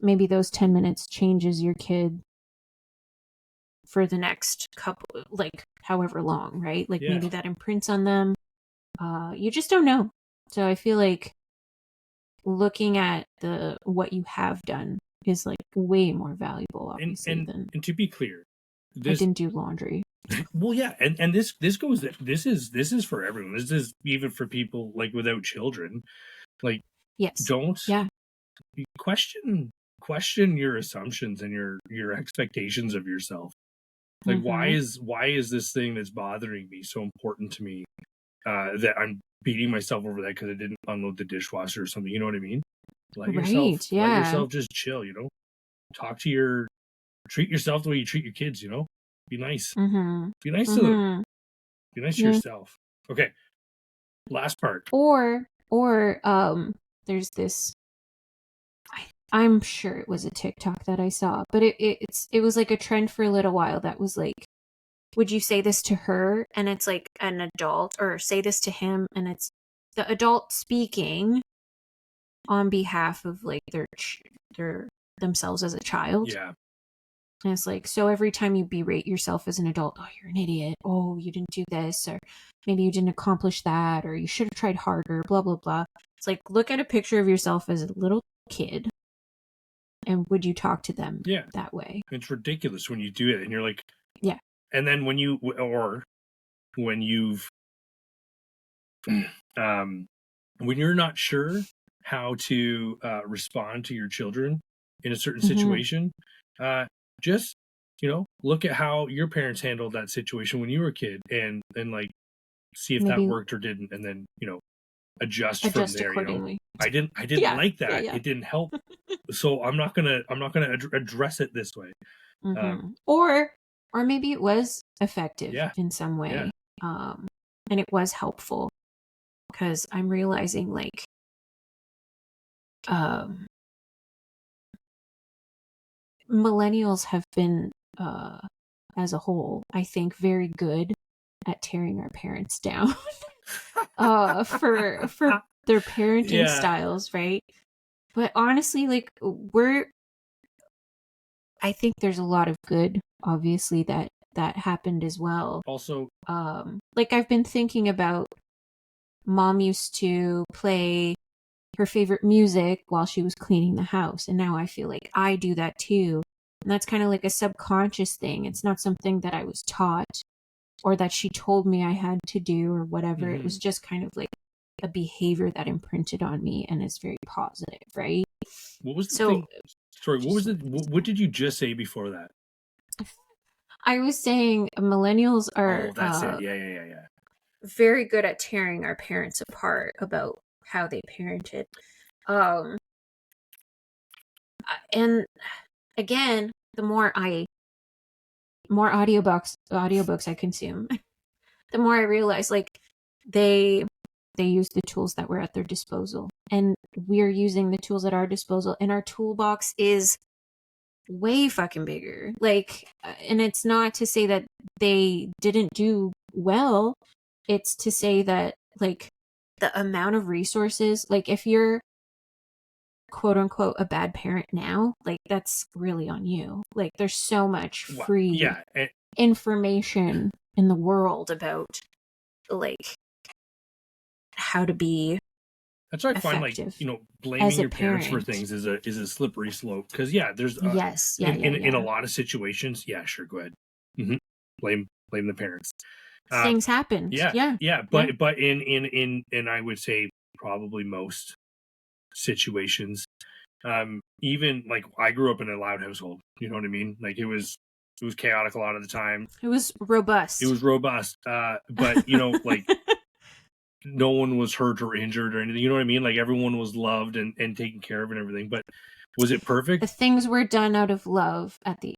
maybe those 10 minutes changes your kid for the next couple, like however long, right? Like Yeah. maybe that imprints on them. You just don't know. So I feel like looking at the what you have done is like way more valuable, obviously, than And to be clear, I this didn't do laundry. well, yeah, and this goes, this is for everyone. This is even for people like without children. Like, Yes. don't Yeah. question your assumptions and your expectations of yourself. Like, Mm-hmm. why is this thing that's bothering me so important to me, that I'm beating myself over that because I didn't unload the dishwasher or something? You know what I mean? Right. Let Yeah. yourself just chill. Talk to treat yourself the way you treat your kids. Be nice. Mm-hmm. Be nice to them. Mm-hmm. Be nice to Yeah. yourself. Okay, last part. Or there's this. I'm sure it was a TikTok that I saw, but it was like a trend for a little while that was like, would you say this to her? And it's like an adult, or say this to him, and it's the adult speaking on behalf of like their themselves as a child. Yeah, And it's like, so every time you berate yourself as an adult, oh, you're an idiot. Oh, you didn't do this, or maybe you didn't accomplish that, or you should have tried harder, blah, blah, blah. It's like, look at a picture of yourself as a little kid, and would you talk to them yeah. that way? It's ridiculous when you do it, and you're like, Yeah. and then when you've, um, when you're not sure how to respond to your children in a certain Mm-hmm. situation, just look at how your parents handled that situation when you were a kid, and like see if that Maybe worked or didn't, and then adjust from adjust there. accordingly. I didn't Yeah. like Yeah. that. Yeah. It didn't help. So I'm not gonna address it this way. Mm-hmm. Or maybe it was effective Yeah, in some yeah. way. And it was helpful, because I'm realizing like, um, millennials have been, as a whole, I think, very good at tearing our parents down, for their parenting Yeah. styles, right? But honestly, like I think there's a lot of good, obviously, that happened as well. Also, Like I've been thinking about, mom used to play her favorite music while she was cleaning the house, and now I feel like I do that too. And that's kind of like a subconscious thing. It's not something that I was taught or that she told me I had to do or whatever. It was mhm. just kind of like a behavior that imprinted on me and is very positive, right? What was the So thing? Sorry, what was just it? What did you just say before that? I was saying millennials are, Oh, that's it. Yeah, yeah, yeah, yeah. very good at tearing our parents apart about how they parented. Um, and again, the more audiobooks I consume, the more I realize like they they use the tools that were at their disposal, and we're using the tools at our disposal, and our toolbox is way fucking bigger. Like, and it's not to say that they didn't do well. It's to say that like the amount of resources, like if you're quote unquote a bad parent now, like that's really on you. Like there's so much Well, free yeah, information in the world about like how to be that's why I find, like, effective as blaming a your parents for parent. things is a slippery slope. Because yeah, there's Yes. Yeah. Yeah. in a Yeah. lot of situations, yeah, sure, go ahead. hmm blame the parents. Uh, Things happened. yeah, Yeah. yeah, Yeah. but in I would say probably most situations, even like I grew up in a loud household. You know what I mean? Like it was chaotic a lot of the time. It was It robust. was robust, but like no one was hurt or injured or anything. You know what I mean? Like everyone was loved and taken care of and everything. But was it The perfect? things were done out of love at the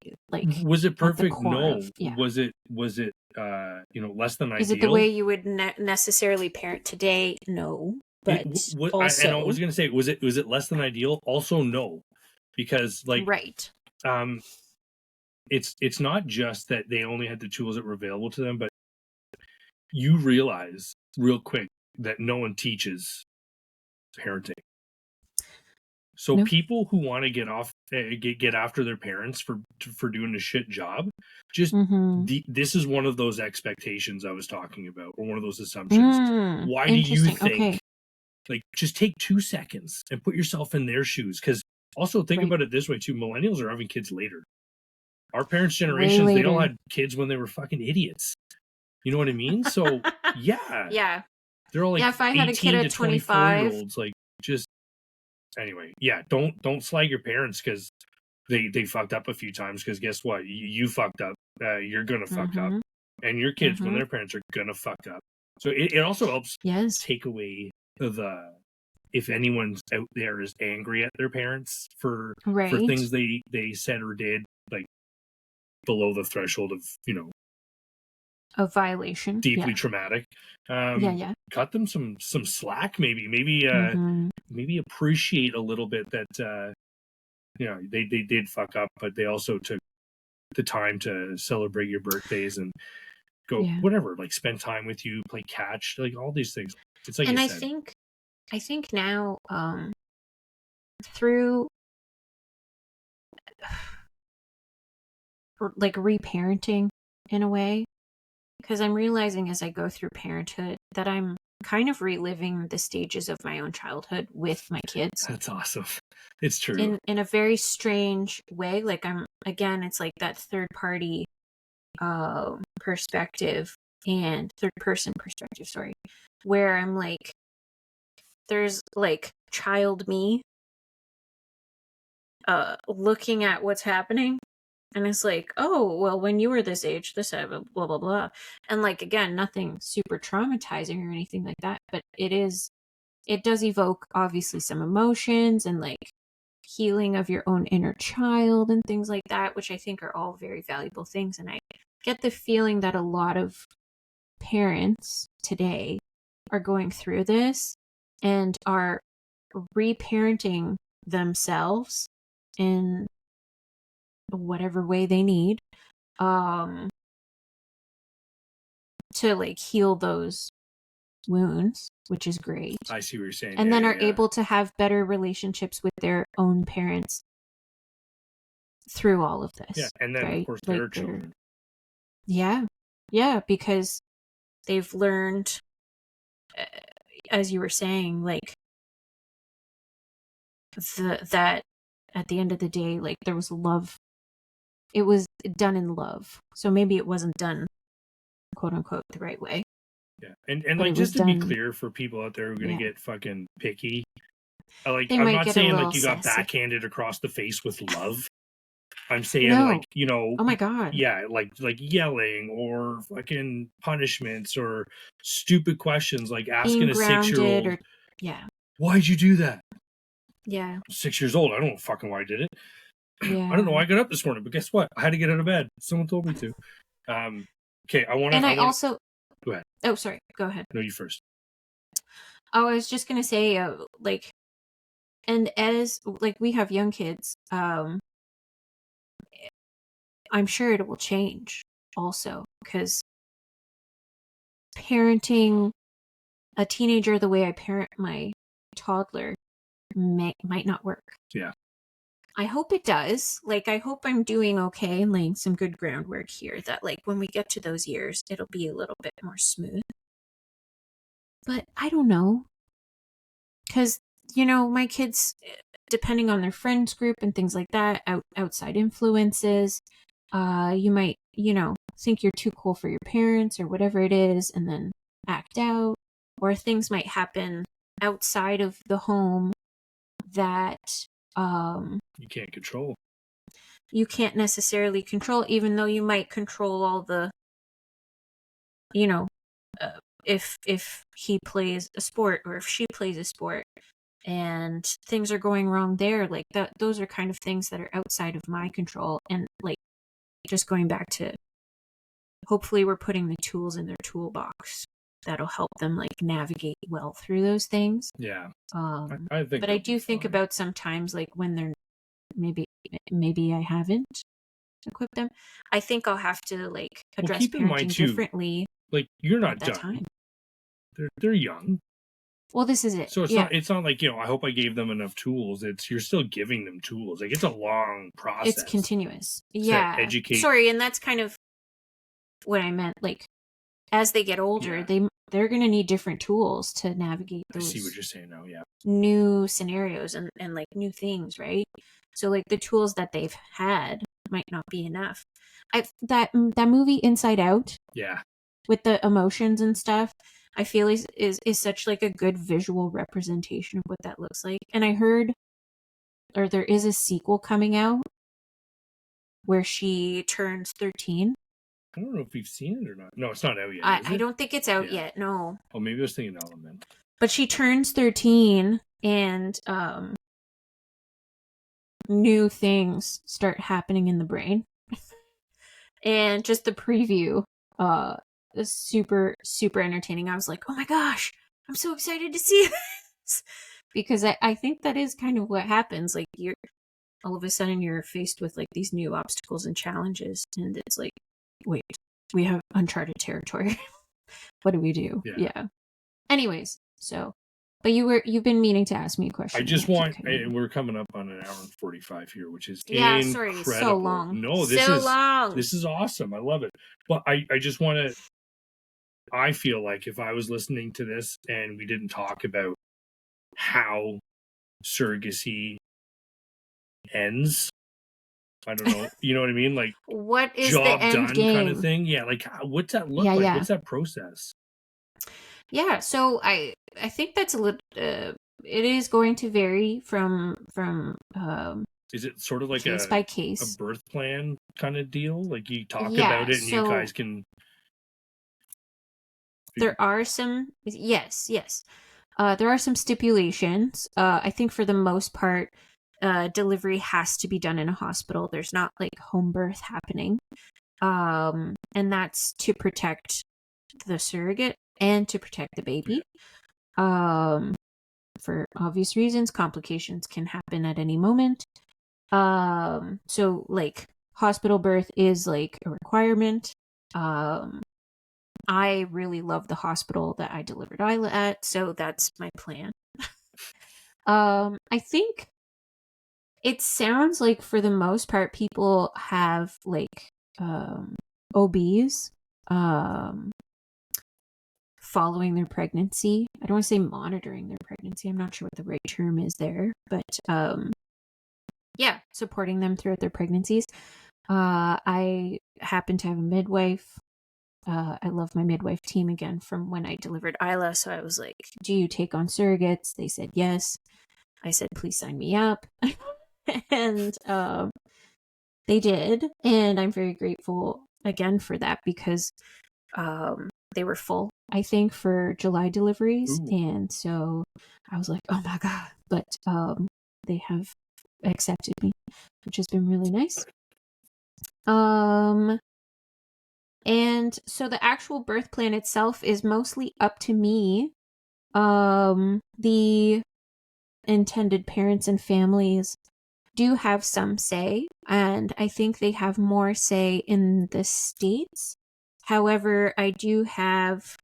Was it at the perfect? core No. of, yeah. Was it less than Is it the ideal? way you would necessarily parent today? No, but And I was also gonna say, was it less than ideal? Also, no, because like right. um, it's not just that they only had the tools that were available to them, but you realize real quick that no one teaches parenting. So No. people who want to get after their parents for doing a shit job, just this is one of those expectations I was talking about, or one of those assumptions. Why do you Interesting. think? Okay. Like, just take 2 seconds and put yourself in their shoes. Because also think Right. about it this way too: millennials are having kids later. Our parents' Way generations, they all later. had kids when they were fucking idiots. You know what I mean? So yeah, Yeah. they're all like Yeah, if I had a kid 18 to at 24-year 25, olds. Like, just anyway, yeah. Don't slag your parents because they fucked up a few times. Because guess what? You fucked up. You're gonna fuck up, mm-hmm, and your kids when mm-hmm. their parents are gonna fuck up. So it also helps Yes. take away the, if anyone's out there is angry at their parents for Right. things they said or did, like below the threshold of A violation. deeply Yeah. traumatic, Yeah. cut them some slack. Mm-hmm. Maybe appreciate a little bit that they did fuck up, but they also took the time to celebrate your birthdays and go Yeah. whatever, like spend time with you, play catch, like all these things. It's like you And said. I think now, through like reparenting in a way, because I'm realizing as I go through parenthood that I'm kind of reliving the stages of my own childhood with my kids That's awesome. It's true. in a very strange way. Like I'm again, it's like that third party perspective and third person perspective, sorry, where I'm like, there's like child me looking at what's happening, and it's like, oh well, when you were this age this happened, blah blah blah. And like again, nothing super traumatizing or anything like that, but it does evoke obviously some emotions and like healing of your own inner child and things like that, which I think are all very valuable things. And I get the feeling that a lot of parents today are going through this and are reparenting themselves in whatever way they need um to like heal those wounds, which is great, I see what you're saying. and Yeah, then yeah, are yeah. able to have better relationships with their own parents through all of this. Yeah, and then of right, course like their children. yeah, because they've learned, uh, as you were saying, like that at the end of the day, like there was love. It was done in love, so maybe it wasn't done quote unquote the right way, Yeah, and but like it was just to be done. clear for people out there who are gonna Yeah, get fucking picky, like they I'm might not get a saying little like you got sassy. backhanded across the face with love. I'm saying like No. Oh my god. yeah, like yelling or fucking punishments or stupid questions, like Being asking a 6 year grounded old, or yeah. "Why'd you do that?" Yeah. 6 years old. I don't know fucking why I did it. I don't know Yeah. why I got up this morning, but guess what? I had to get out of bed. Someone told me to. Okay, And I I want. also Go ahead. oh sorry, go ahead. No, you first. Oh, I was just gonna say, like, and as like we have young kids, I'm sure it will change also because parenting a teenager the way I parent my toddler might not work. Yeah. I hope it does. Like, I hope I'm doing okay and laying some good groundwork here that, like, when we get to those years, it'll be a little bit more smooth. But I don't know. Because, my kids, depending on their friends group and things like that, outside influences, you might, think you're too cool for your parents or whatever it is and then act out. Or things might happen outside of the home that You can't control. you can't necessarily control, even though you might control all the, you know, if he plays a sport or if she plays a sport and things are going wrong there, like that, those are kind of things that are outside of my control. And like, just going back to, hopefully we're putting the tools in their toolbox that'll help them like navigate well through those things. Yeah. I think But I do think about sometimes like when they're maybe I haven't equipped them. I think I'll have to like address keep in mind parenting too, differently like you're at not that done. time. They're young. Well, this is it. So Yeah. it's not like, I hope I gave them enough tools. It's you're still giving them tools. Like, it's a long process. It's continuous. To Yeah. educate. Sorry, and that's kind of what I meant. Like, as they get older, they're going to need different tools to navigate those. I see what you're saying now. Yeah. New scenarios and like new things, right? So like the tools that they've had might not be enough. That movie Inside Out. Yeah. With the emotions and stuff, I feel is such like a good visual representation of what that looks like. And I heard, or there is a sequel coming out where she turns 13. I don't know if we've seen it or not. No, it's not out yet. I don't think it's out yet. No. Oh, maybe I was thinking Element. But she turns 13 and new things start happening in the brain. And just the preview is super, super entertaining. I was like, oh my gosh, I'm so excited to see this. Because I think that is kind of what happens. Like, you're all of a sudden you're faced with like these new obstacles and challenges, and it's like, wait, we have uncharted territory. What do we do? Yeah. Anyways, so, but you've been meaning to ask me a question. I just want, we're coming up on an hour and 45 here, which is incredible. Sorry, so long. No, this is awesome. I love it. But I just want to, I feel like if I was listening to this and we didn't talk about how surrogacy ends, I don't know, you know what I mean? Like, what is job the end done game kind of thing. Yeah, like, what's that look like? What's that process? Yeah, so I think that's a little. It is going to vary from. Is it sort of like case by case, a birth plan kind of deal? Like, you talk about it and you guys can. There are some yes. There are some stipulations. I think for the most part, delivery has to be done in a hospital. There's not like home birth happening, and that's to protect the surrogate and to protect the baby. For obvious reasons, complications can happen at any moment. So like hospital birth is like a requirement. I really love the hospital that I delivered Isla at, so that's my plan. I think it sounds like for the most part people have like OBs following their pregnancy. I don't want to say monitoring their pregnancy. I'm not sure what the right term is there, but supporting them throughout their pregnancies. I happen to have a midwife. I love my midwife team again from when I delivered Isla. So I was like, do you take on surrogates? They said yes. I said, please sign me up. And they did. And I'm very grateful again for that because they were full, I think, for July deliveries. Ooh. And so I was like, oh my God. But they have accepted me, which has been really nice. And so the actual birth plan itself is mostly up to me. The intended parents and families do have some say, and I think they have more say in the States. However, I do have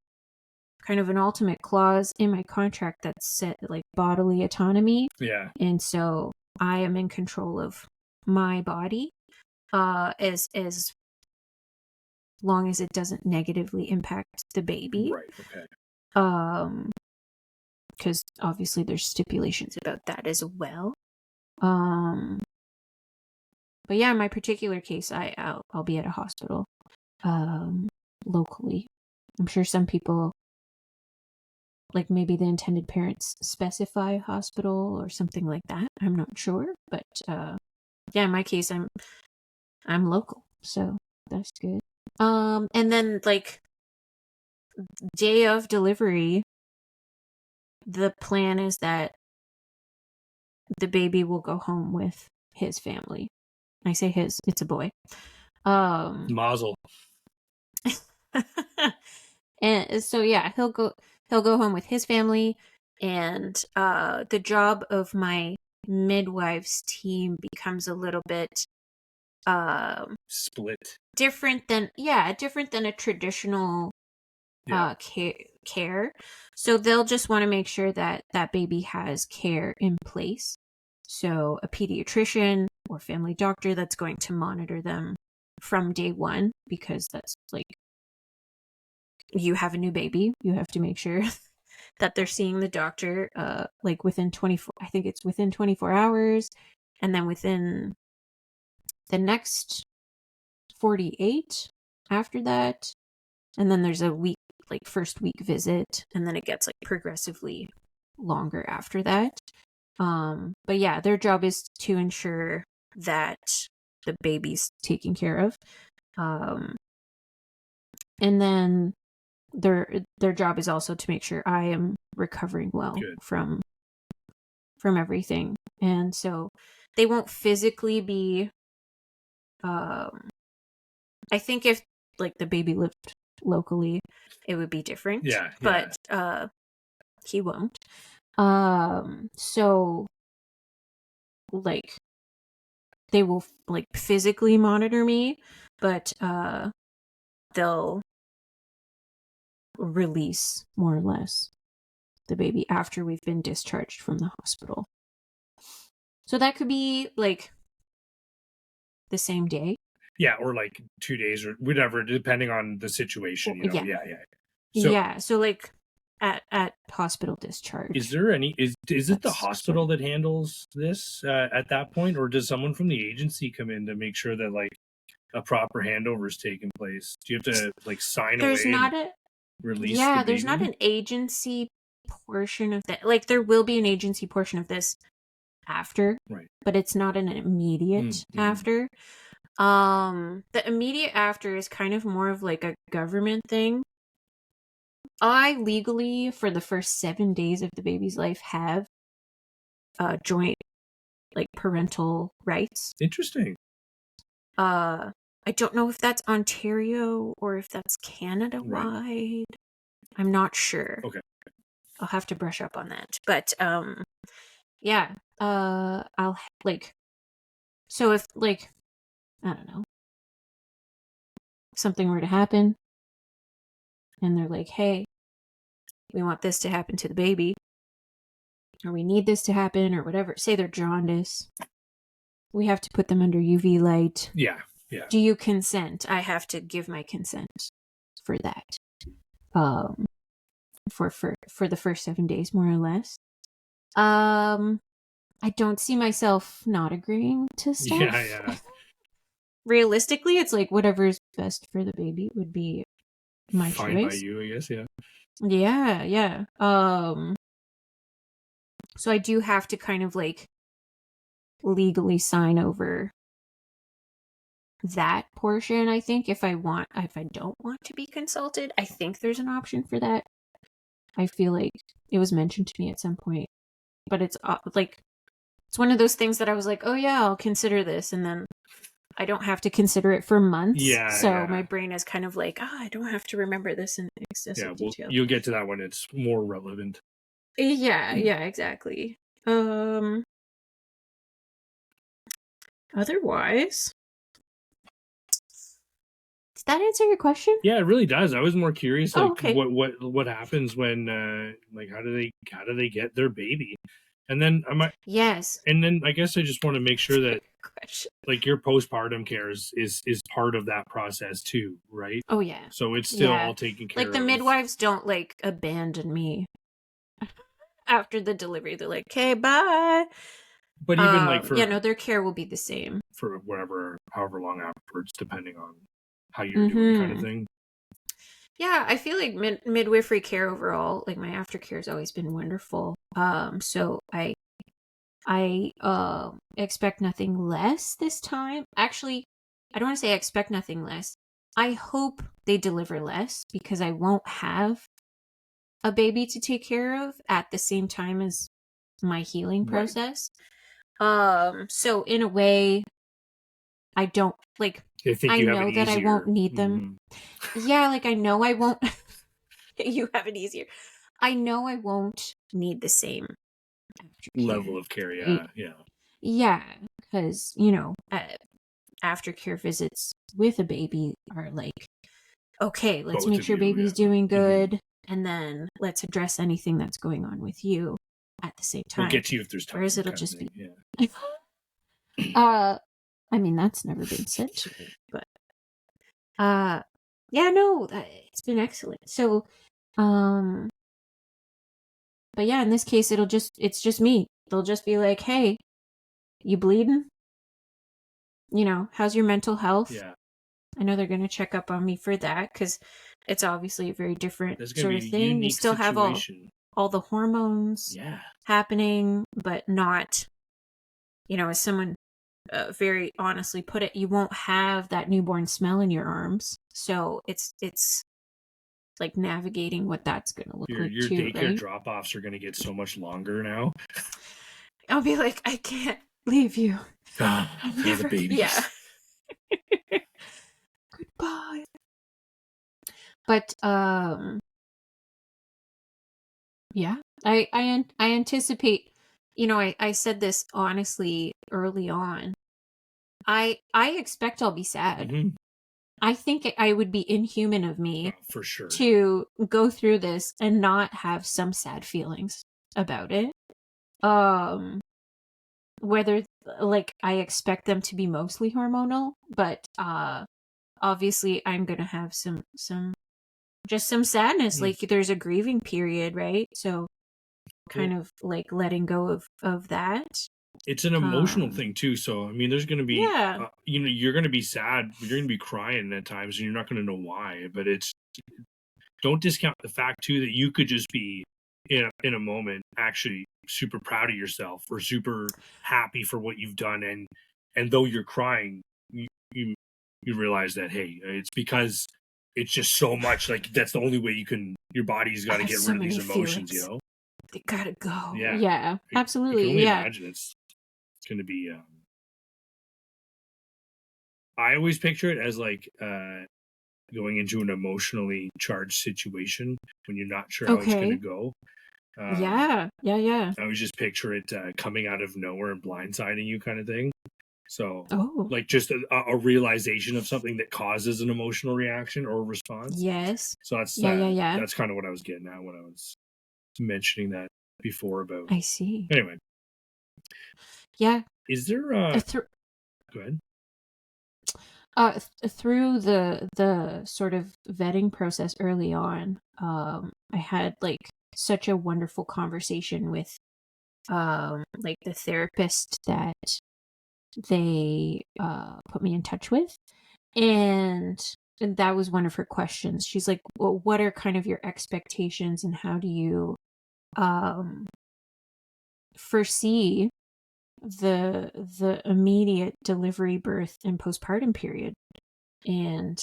kind of an ultimate clause in my contract that set like bodily autonomy. Yeah. And so I am in control of my body, as long as it doesn't negatively impact the baby. Right. Okay. Because obviously there's stipulations about that as well. But yeah, in my particular case, I'll be at a hospital, locally. I'm sure some people, like maybe the intended parents specify a hospital or something like that. I'm not sure, but in my case, I'm local, so that's good. And then like day of delivery, the plan is that the baby will go home with his family. I say his, it's a boy. Mazel. And so yeah, he'll go home with his family, and the job of my midwife's team becomes a little bit split. Different than a traditional care. So they'll just want to make sure that that baby has care in place. So a pediatrician or family doctor that's going to monitor them from day one, because that's like, you have a new baby, you have to make sure that they're seeing the doctor like within 24, I think it's within 24 hours, and then within the next 48 after that, and then there's a week, like first week visit, and then it gets like progressively longer after that. But yeah, their job is to ensure that the baby's taken care of. And then their job is also to make sure I am recovering well from everything. And so they won't physically be I think if like the baby lived locally, it would be different. Yeah. But he won't. So like they will like physically monitor me, but they'll release more or less the baby after we've been discharged from the hospital. So that could be like the same day. Yeah, or like 2 days or whatever, depending on the situation, you know. Yeah. So like at hospital discharge. Is there any is it the hospital that handles this at that point, or does someone from the agency come in to make sure that like a proper handover is taking place? Do you have to like sign there's away not and a release yeah the there's baby? not an agency portion of that. Like there will be an agency portion of this after, Right, but it's not an immediate after. The immediate after is kind of more of like a government thing. I legally, for the first 7 days of the baby's life, have joint like parental rights. Interesting. I don't know if that's Ontario or if that's Canada wide. Right. I'm not sure. Okay. I'll have to brush up on that. But yeah. I'll like, so if like, I don't know, something were to happen and they're like, hey, we want this to happen to the baby, or we need this to happen, or whatever. Say they're jaundice. We have to put them under UV light. Yeah. Do you consent? I have to give my consent for that. For the first 7 days, more or less. I don't see myself not agreeing to stuff. Yeah. Realistically, it's like whatever's best for the baby would be my Fine choice. by you, I guess. Yeah. So I do have to kind of like legally sign over that portion, I think. If I don't want to be consulted, I think there's an option for that. I feel like it was mentioned to me at some point, but it's like, it's one of those things that I was like, oh yeah, I'll consider this, and then I don't have to consider it for months. So my brain is kind of like, I don't have to remember this in excessive detail. You'll get to that when it's more relevant. Yeah, exactly. Otherwise, does that answer your question? Yeah, it really does. I was more curious, like, okay. what happens when, like, how do they get their baby? And then Yes. And then I guess I just want to make sure that, like, your postpartum care is part of that process too, right? Oh yeah. So it's still all taken care of. Like the midwives don't like abandon me after the delivery. They're like, okay, bye. But even like their care will be the same for however long afterwards, depending on how you're doing, kind of thing. Yeah, I feel like midwifery care overall, like my aftercare has always been wonderful. So I expect nothing less this time. Actually, I don't want to say I expect nothing less. I hope they deliver less, because I won't have a baby to take care of at the same time as my healing process. So in a way, I don't like, I know that I won't need them. Yeah, like I know I won't. You have it easier. I know I won't need the same level of care. Yeah, because aftercare visits with a baby are like, okay, let's make sure baby's doing good. and then let's address anything that's going on with you at the same time. We'll get to you if there's time. Whereas it'll just be. Yeah. I mean, that's never been said to me, but yeah, no, it's been excellent. So, but yeah, in this case, it's just me. They'll just be like, hey, you bleeding? You know, how's your mental health? Yeah. I know they're going to check up on me for that because it's obviously a very different sort of thing. Unique You still situation. have all the hormones happening, but not, you know, as someone very honestly put it, you won't have that newborn smell in your arms. So it's like navigating what that's going to look like your too, daycare right? drop-offs are going to get so much longer now. I'll be like, I can't leave you. For the babies. Yeah. Goodbye. But yeah, I anticipate, you know, I said this honestly early on. I expect I'll be sad. Mm-hmm. I think I would be inhuman of me for sure to go through this and not have some sad feelings about it. Whether like I expect them to be mostly hormonal, but obviously I'm gonna have some sadness. Like there's a grieving period, right? So kind of like letting go of that. It's an emotional thing too. So I mean, there's going to be, you know, you're going to be sad, you're going to be crying at times, and you're not going to know why. But don't discount the fact too that you could just be in a moment actually super proud of yourself or super happy for what you've done, and though you're crying, you realize that hey, it's because it's just so much. Like that's the only way you can. Your body's got to get rid of these emotions, you know. They gotta go. Yeah, yeah, absolutely. I can only imagine it's going to be. I always picture it as like going into an emotionally charged situation when you're not sure how it's going to go. Yeah. I always just picture it coming out of nowhere and blindsiding you, kind of thing. So, like just a realization of something that causes an emotional reaction or response. Yes. So that's that's kind of what I was getting at when I was mentioning that before about. I see. Anyway. Yeah. Is there go ahead. Through the sort of vetting process early on, I had like such a wonderful conversation with like the therapist that they put me in touch with, and that was one of her questions. She's like, well, what are kind of your expectations and how do you foresee the immediate delivery, birth, and postpartum period? And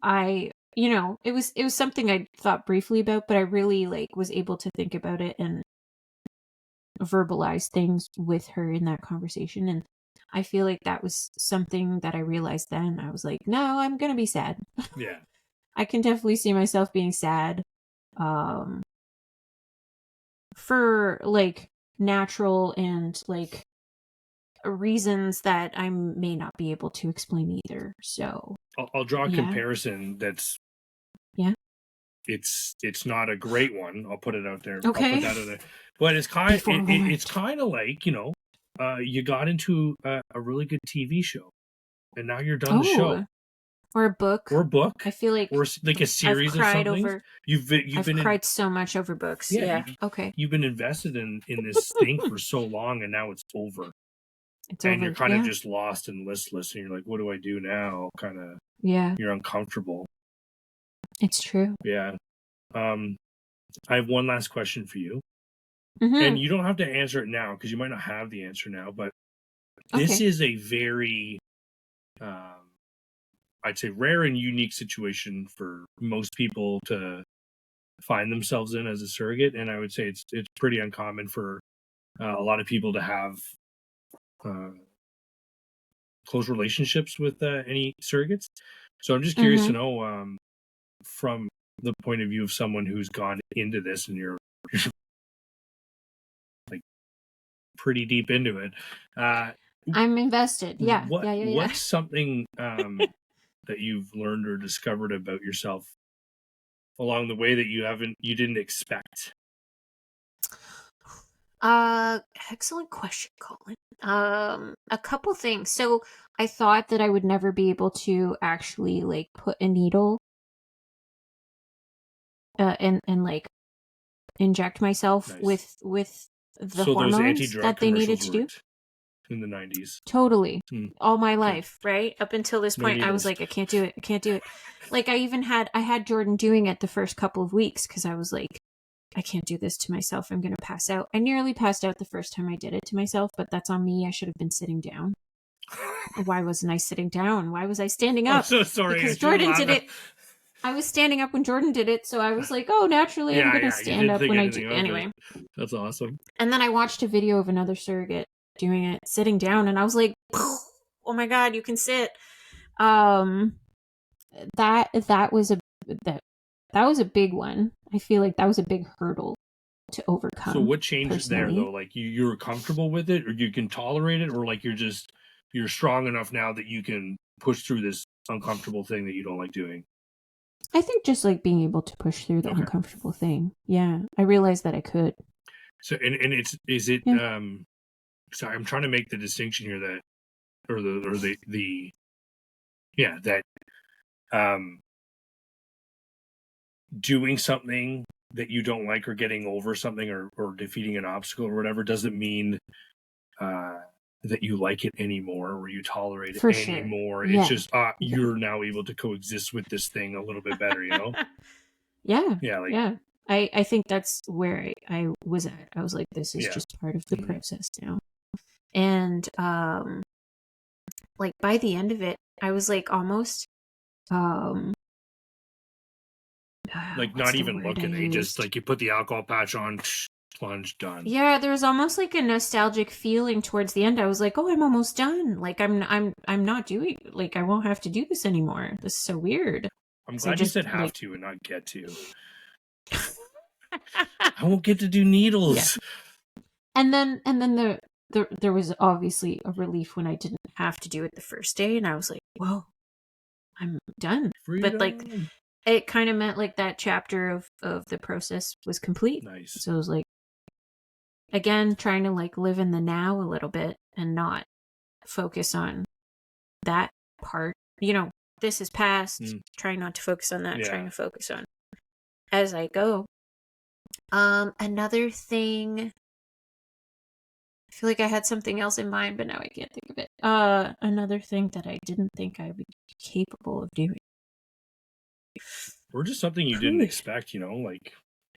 I, you know, it was something I thought briefly about, but I really like was able to think about it and verbalize things with her in that conversation. And I feel like that was something that I realized then. I was like, no, I'm gonna be sad. Yeah. I can definitely see myself being sad for like natural and like reasons that I may not be able to explain either. So I'll draw a comparison that's it's not a great one. I'll put it out there. Okay. I'll put that out there. But it's kind of like, you know, you got into a really good TV show and now you're done the show. Or a book. I feel like or like a series of something. I've cried so much over books. Yeah. Okay. You've been invested in this thing for so long and now it's over. And you're kind of just lost and listless and you're like, what do I do now? Kind of you're uncomfortable. It's true. Yeah. I have one last question for you. And you don't have to answer it now because you might not have the answer now, but this is a very I'd say rare and unique situation for most people to find themselves in as a surrogate, and I would say it's pretty uncommon for a lot of people to have close relationships with any surrogates. So I'm just curious to know, from the point of view of someone who's gone into this, and you're like pretty deep into it. I'm invested. Yeah. What's something that you've learned or discovered about yourself along the way that you didn't expect? Excellent question, Colin. A couple things. So I thought that I would never be able to actually like put a needle and like inject myself Nice. with the So those hormones anti-drug that they needed commercials to do. worked in the 90s. Totally. All my Good. life, right? Up until this No point, I was needles. like, I can't do it. I can't do it. Like I had Jordan doing it the first couple of weeks because I was like, I can't do this to myself. I'm going to pass out. I nearly passed out the first time I did it to myself, but that's on me. I should have been sitting down. Why wasn't I sitting down? Why was I standing I'm up? so sorry. I Because shouldn't Jordan laugh. did it. I was standing up when Jordan did it, so I was like, oh, naturally, I'm going to Yeah. You stand didn't up think when I do. anything of it. Anyway. That's awesome. And then I watched a video of another surrogate doing it, sitting down, and I was like, oh my God, you can sit. Um, that was that was a big one. I feel like that was a big hurdle to overcome. So what changed personally. there though? Like you're comfortable with it, or you can tolerate it, or like you're strong enough now that you can push through this uncomfortable thing that you don't like doing? I think just like being able to push through the uncomfortable thing. Yeah, I realized that I could. So and is it Yeah. sorry, I'm trying to make the distinction here that the yeah, that doing something that you don't like or getting over something or defeating an obstacle or whatever doesn't mean that you like it anymore or you tolerate it For sure. anymore. Yeah. It's just you're now able to coexist with this thing a little bit better, you know? Yeah. Yeah, like Yeah. I think that's where I was at. I was like, this is yeah. just part of the process now. And like by the end of it, I was like almost Like what's not the even word I looking. They just used? like you put the alcohol patch on, plunge, done. Yeah, there was almost like a nostalgic feeling towards the end. I was like, "Oh, I'm almost done. Like I'm not doing like I won't have to do this anymore. This is so weird." I'm I glad you just said have like to and not get to. I won't get to do needles. Yeah. And then there was obviously a relief when I didn't have to do it the first day, and I was like, "Whoa, I'm done." Freedom. But like it kind of meant like that chapter of the process was complete. Nice. So it was like again trying to like live in the now a little bit and not focus on that part. You know, this is past. Trying not to focus on that. Yeah. Trying to focus on as I go. Another thing. I feel like I had something else in mind, but now I can't think of it. Another thing that I didn't think I would be capable of doing. Or just something you didn't expect, you know, like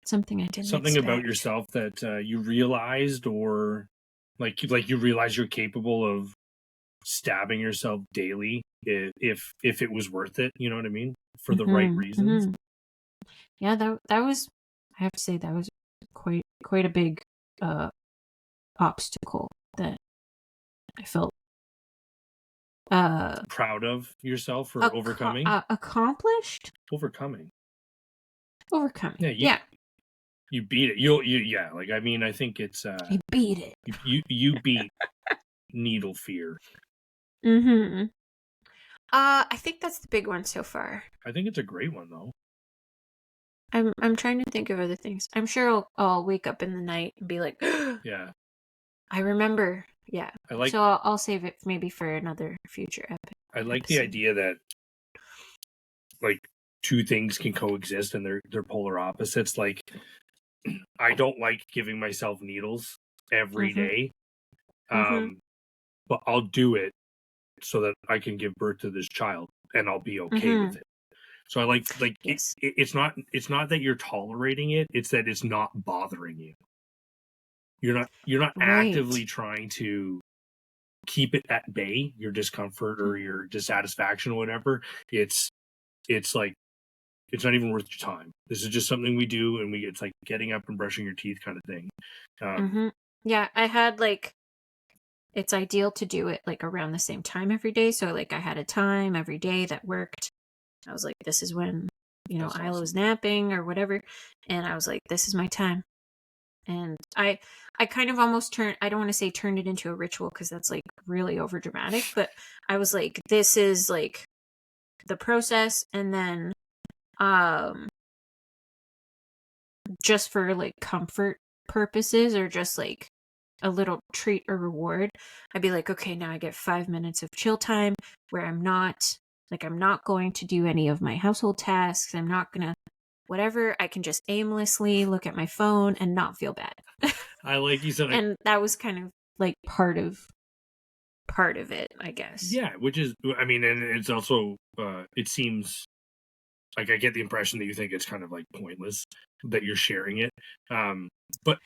something I didn't something expect. about yourself that you realized, or like you realize you're capable of stabbing yourself daily if it was worth it. You know what I mean? For the right reasons. Yeah, that was. I have to say that was quite a big obstacle that I felt proud of yourself for overcoming. Accomplished. Overcoming. Yeah, you beat it. You yeah. Like I mean, I think it's I beat it. You beat needle fear. I think that's the big one so far. I think it's a great one though. I'm trying to think of other things. I'm sure I'll wake up in the night and be like, yeah, I remember. Yeah, I like. So I'll save it maybe for another future episode. I like the idea that like two things can coexist and they're polar opposites. Like I don't like giving myself needles every day, but I'll do it so that I can give birth to this child and I'll be okay with it. So I like yes. It's not that you're tolerating it, it's that it's not bothering you. You're not actively trying to keep it at bay, your discomfort or your dissatisfaction or whatever. It's like it's not even worth your time. This is just something we do, and it's like getting up and brushing your teeth kind of thing. Yeah, I had like it's ideal to do it like around the same time every day. So like I had a time every day that worked. I was like, this is when, you know, Isla was napping or whatever. And I was like, this is my time. And I kind of almost I don't want to say turned it into a ritual because that's like really over dramatic, but I was like, this is like the process. And then, just for like comfort purposes or just like a little treat or reward, I'd be like, okay, now I get 5 minutes of chill time where I'm not going to do any of my household tasks. I'm not gonna whatever. I can just aimlessly look at my phone and not feel bad. I like you said, and that was kind of like part of it, I guess. Yeah, which is, I mean, and it's also, it seems like I get the impression that you think it's kind of like pointless that you're sharing it. But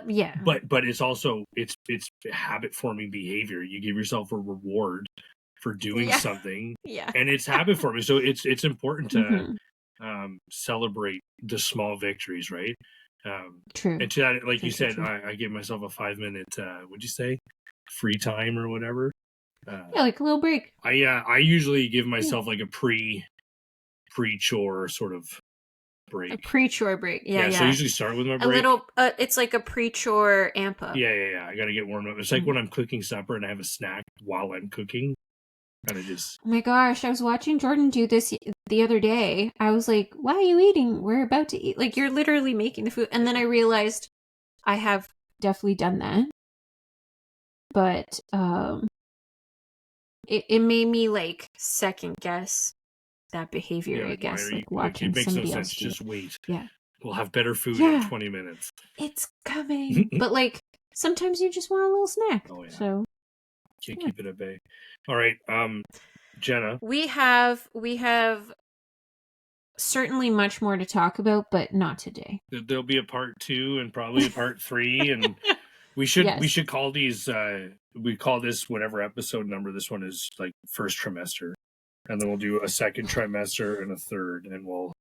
yeah. But it's also it's habit forming behavior. You give yourself a reward for doing something, and it's habit forming. So it's important to celebrate the small victories, right? True. And to that, like true, you said, true. I gave myself a 5 minute, what'd you say, free time or whatever. Yeah, like a little break. I usually give myself like a pre chore sort of break. A pre-chore break. Yeah. So I usually start with my break. A little, it's like a pre-chore amp up. Yeah. I gotta get warmed up. It's like when I'm cooking supper and I have a snack while I'm cooking. Kind of just. Oh my gosh, I was watching Jordan do this the other day. I was like, why are you eating? We're about to eat. Like, you're literally making the food. And then I realized I have definitely done that. But it made me like second guess that behavior, I guess. Like watching it makes somebody no else sense. do Just wait. Yeah. We'll have better food in 20 minutes. It's coming. But like sometimes you just want a little snack. Oh yeah. So can't keep it at bay. All right, Jenna. We have certainly much more to talk about, but not today. There'll be a part 2 and probably a part 3, and we should call these. We call this whatever episode number this one is, like first trimester, and then we'll do a second trimester and a third, and we'll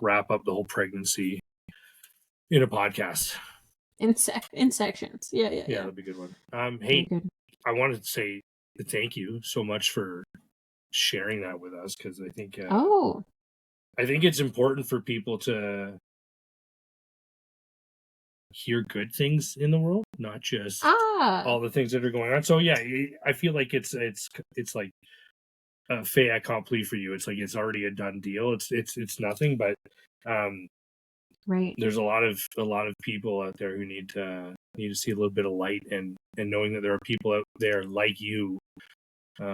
wrap up the whole pregnancy in a podcast. In sections. Yeah. That'll be a good one. Hey, I wanted to say thank you so much for sharing that with us, because I think I think it's important for people to hear good things in the world, not just all the things that are going on. So yeah, I feel like it's like a fait accompli for you. It's like it's already a done deal. It's nothing, but right. There's a lot of people out there who need to see a little bit of light, and knowing that there are people out there like you, who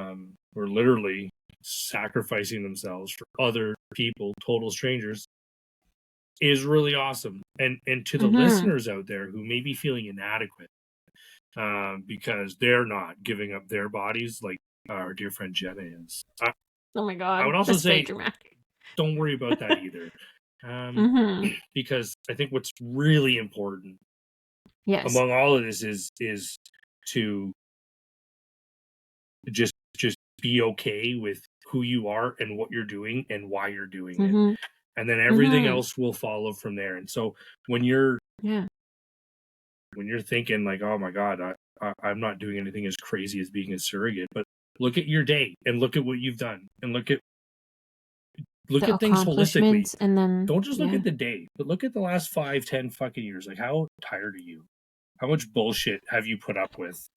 are literally sacrificing themselves for other people, total strangers, is really awesome. And to the listeners out there who may be feeling inadequate because they're not giving up their bodies like our dear friend Jenna is. Oh my God. I would also say, don't worry about that either. Because I think what's really important among all of this is to just be okay with who you are and what you're doing and why you're doing it, and then everything else will follow from there. And so when you're thinking like, oh my God, I'm not doing anything as crazy as being a surrogate, but look at your day and look at what you've done and look at things holistically, and then don't just look at the day, but look at the last 5-10 fucking years. Like, how tired are you? How much bullshit have you put up with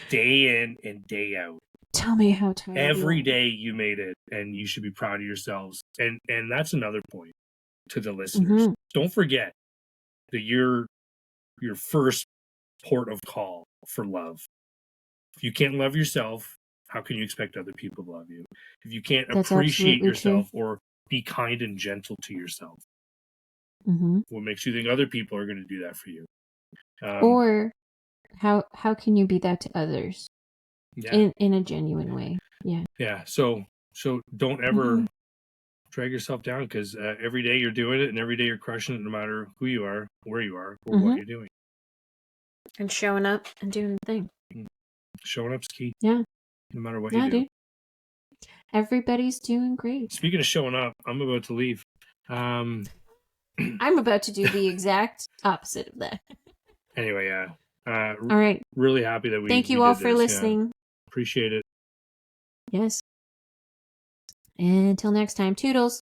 day in and day out? Tell me how tired. Every day you made it, and you should be proud of yourselves. And that's another point to the listeners. Don't forget that you're your first port of call for love. If you can't love yourself, how can you expect other people to love you? If you can't appreciate yourself or be kind and gentle to yourself, what makes you think other people are going to do that for you? Or how can you be that to others in a genuine way? So don't ever drag yourself down, because every day you're doing it, and every day you're crushing it, no matter who you are, where you are, or what you're doing, and showing up and doing the thing. Showing up's key. No matter what you do. Dude. Everybody's doing great. Speaking of showing up, I'm about to leave. I'm about to do the exact opposite of that. Anyway, all right. Really happy that we. Thank you all for listening. Yeah. Appreciate it. Yes. Until next time, toodles.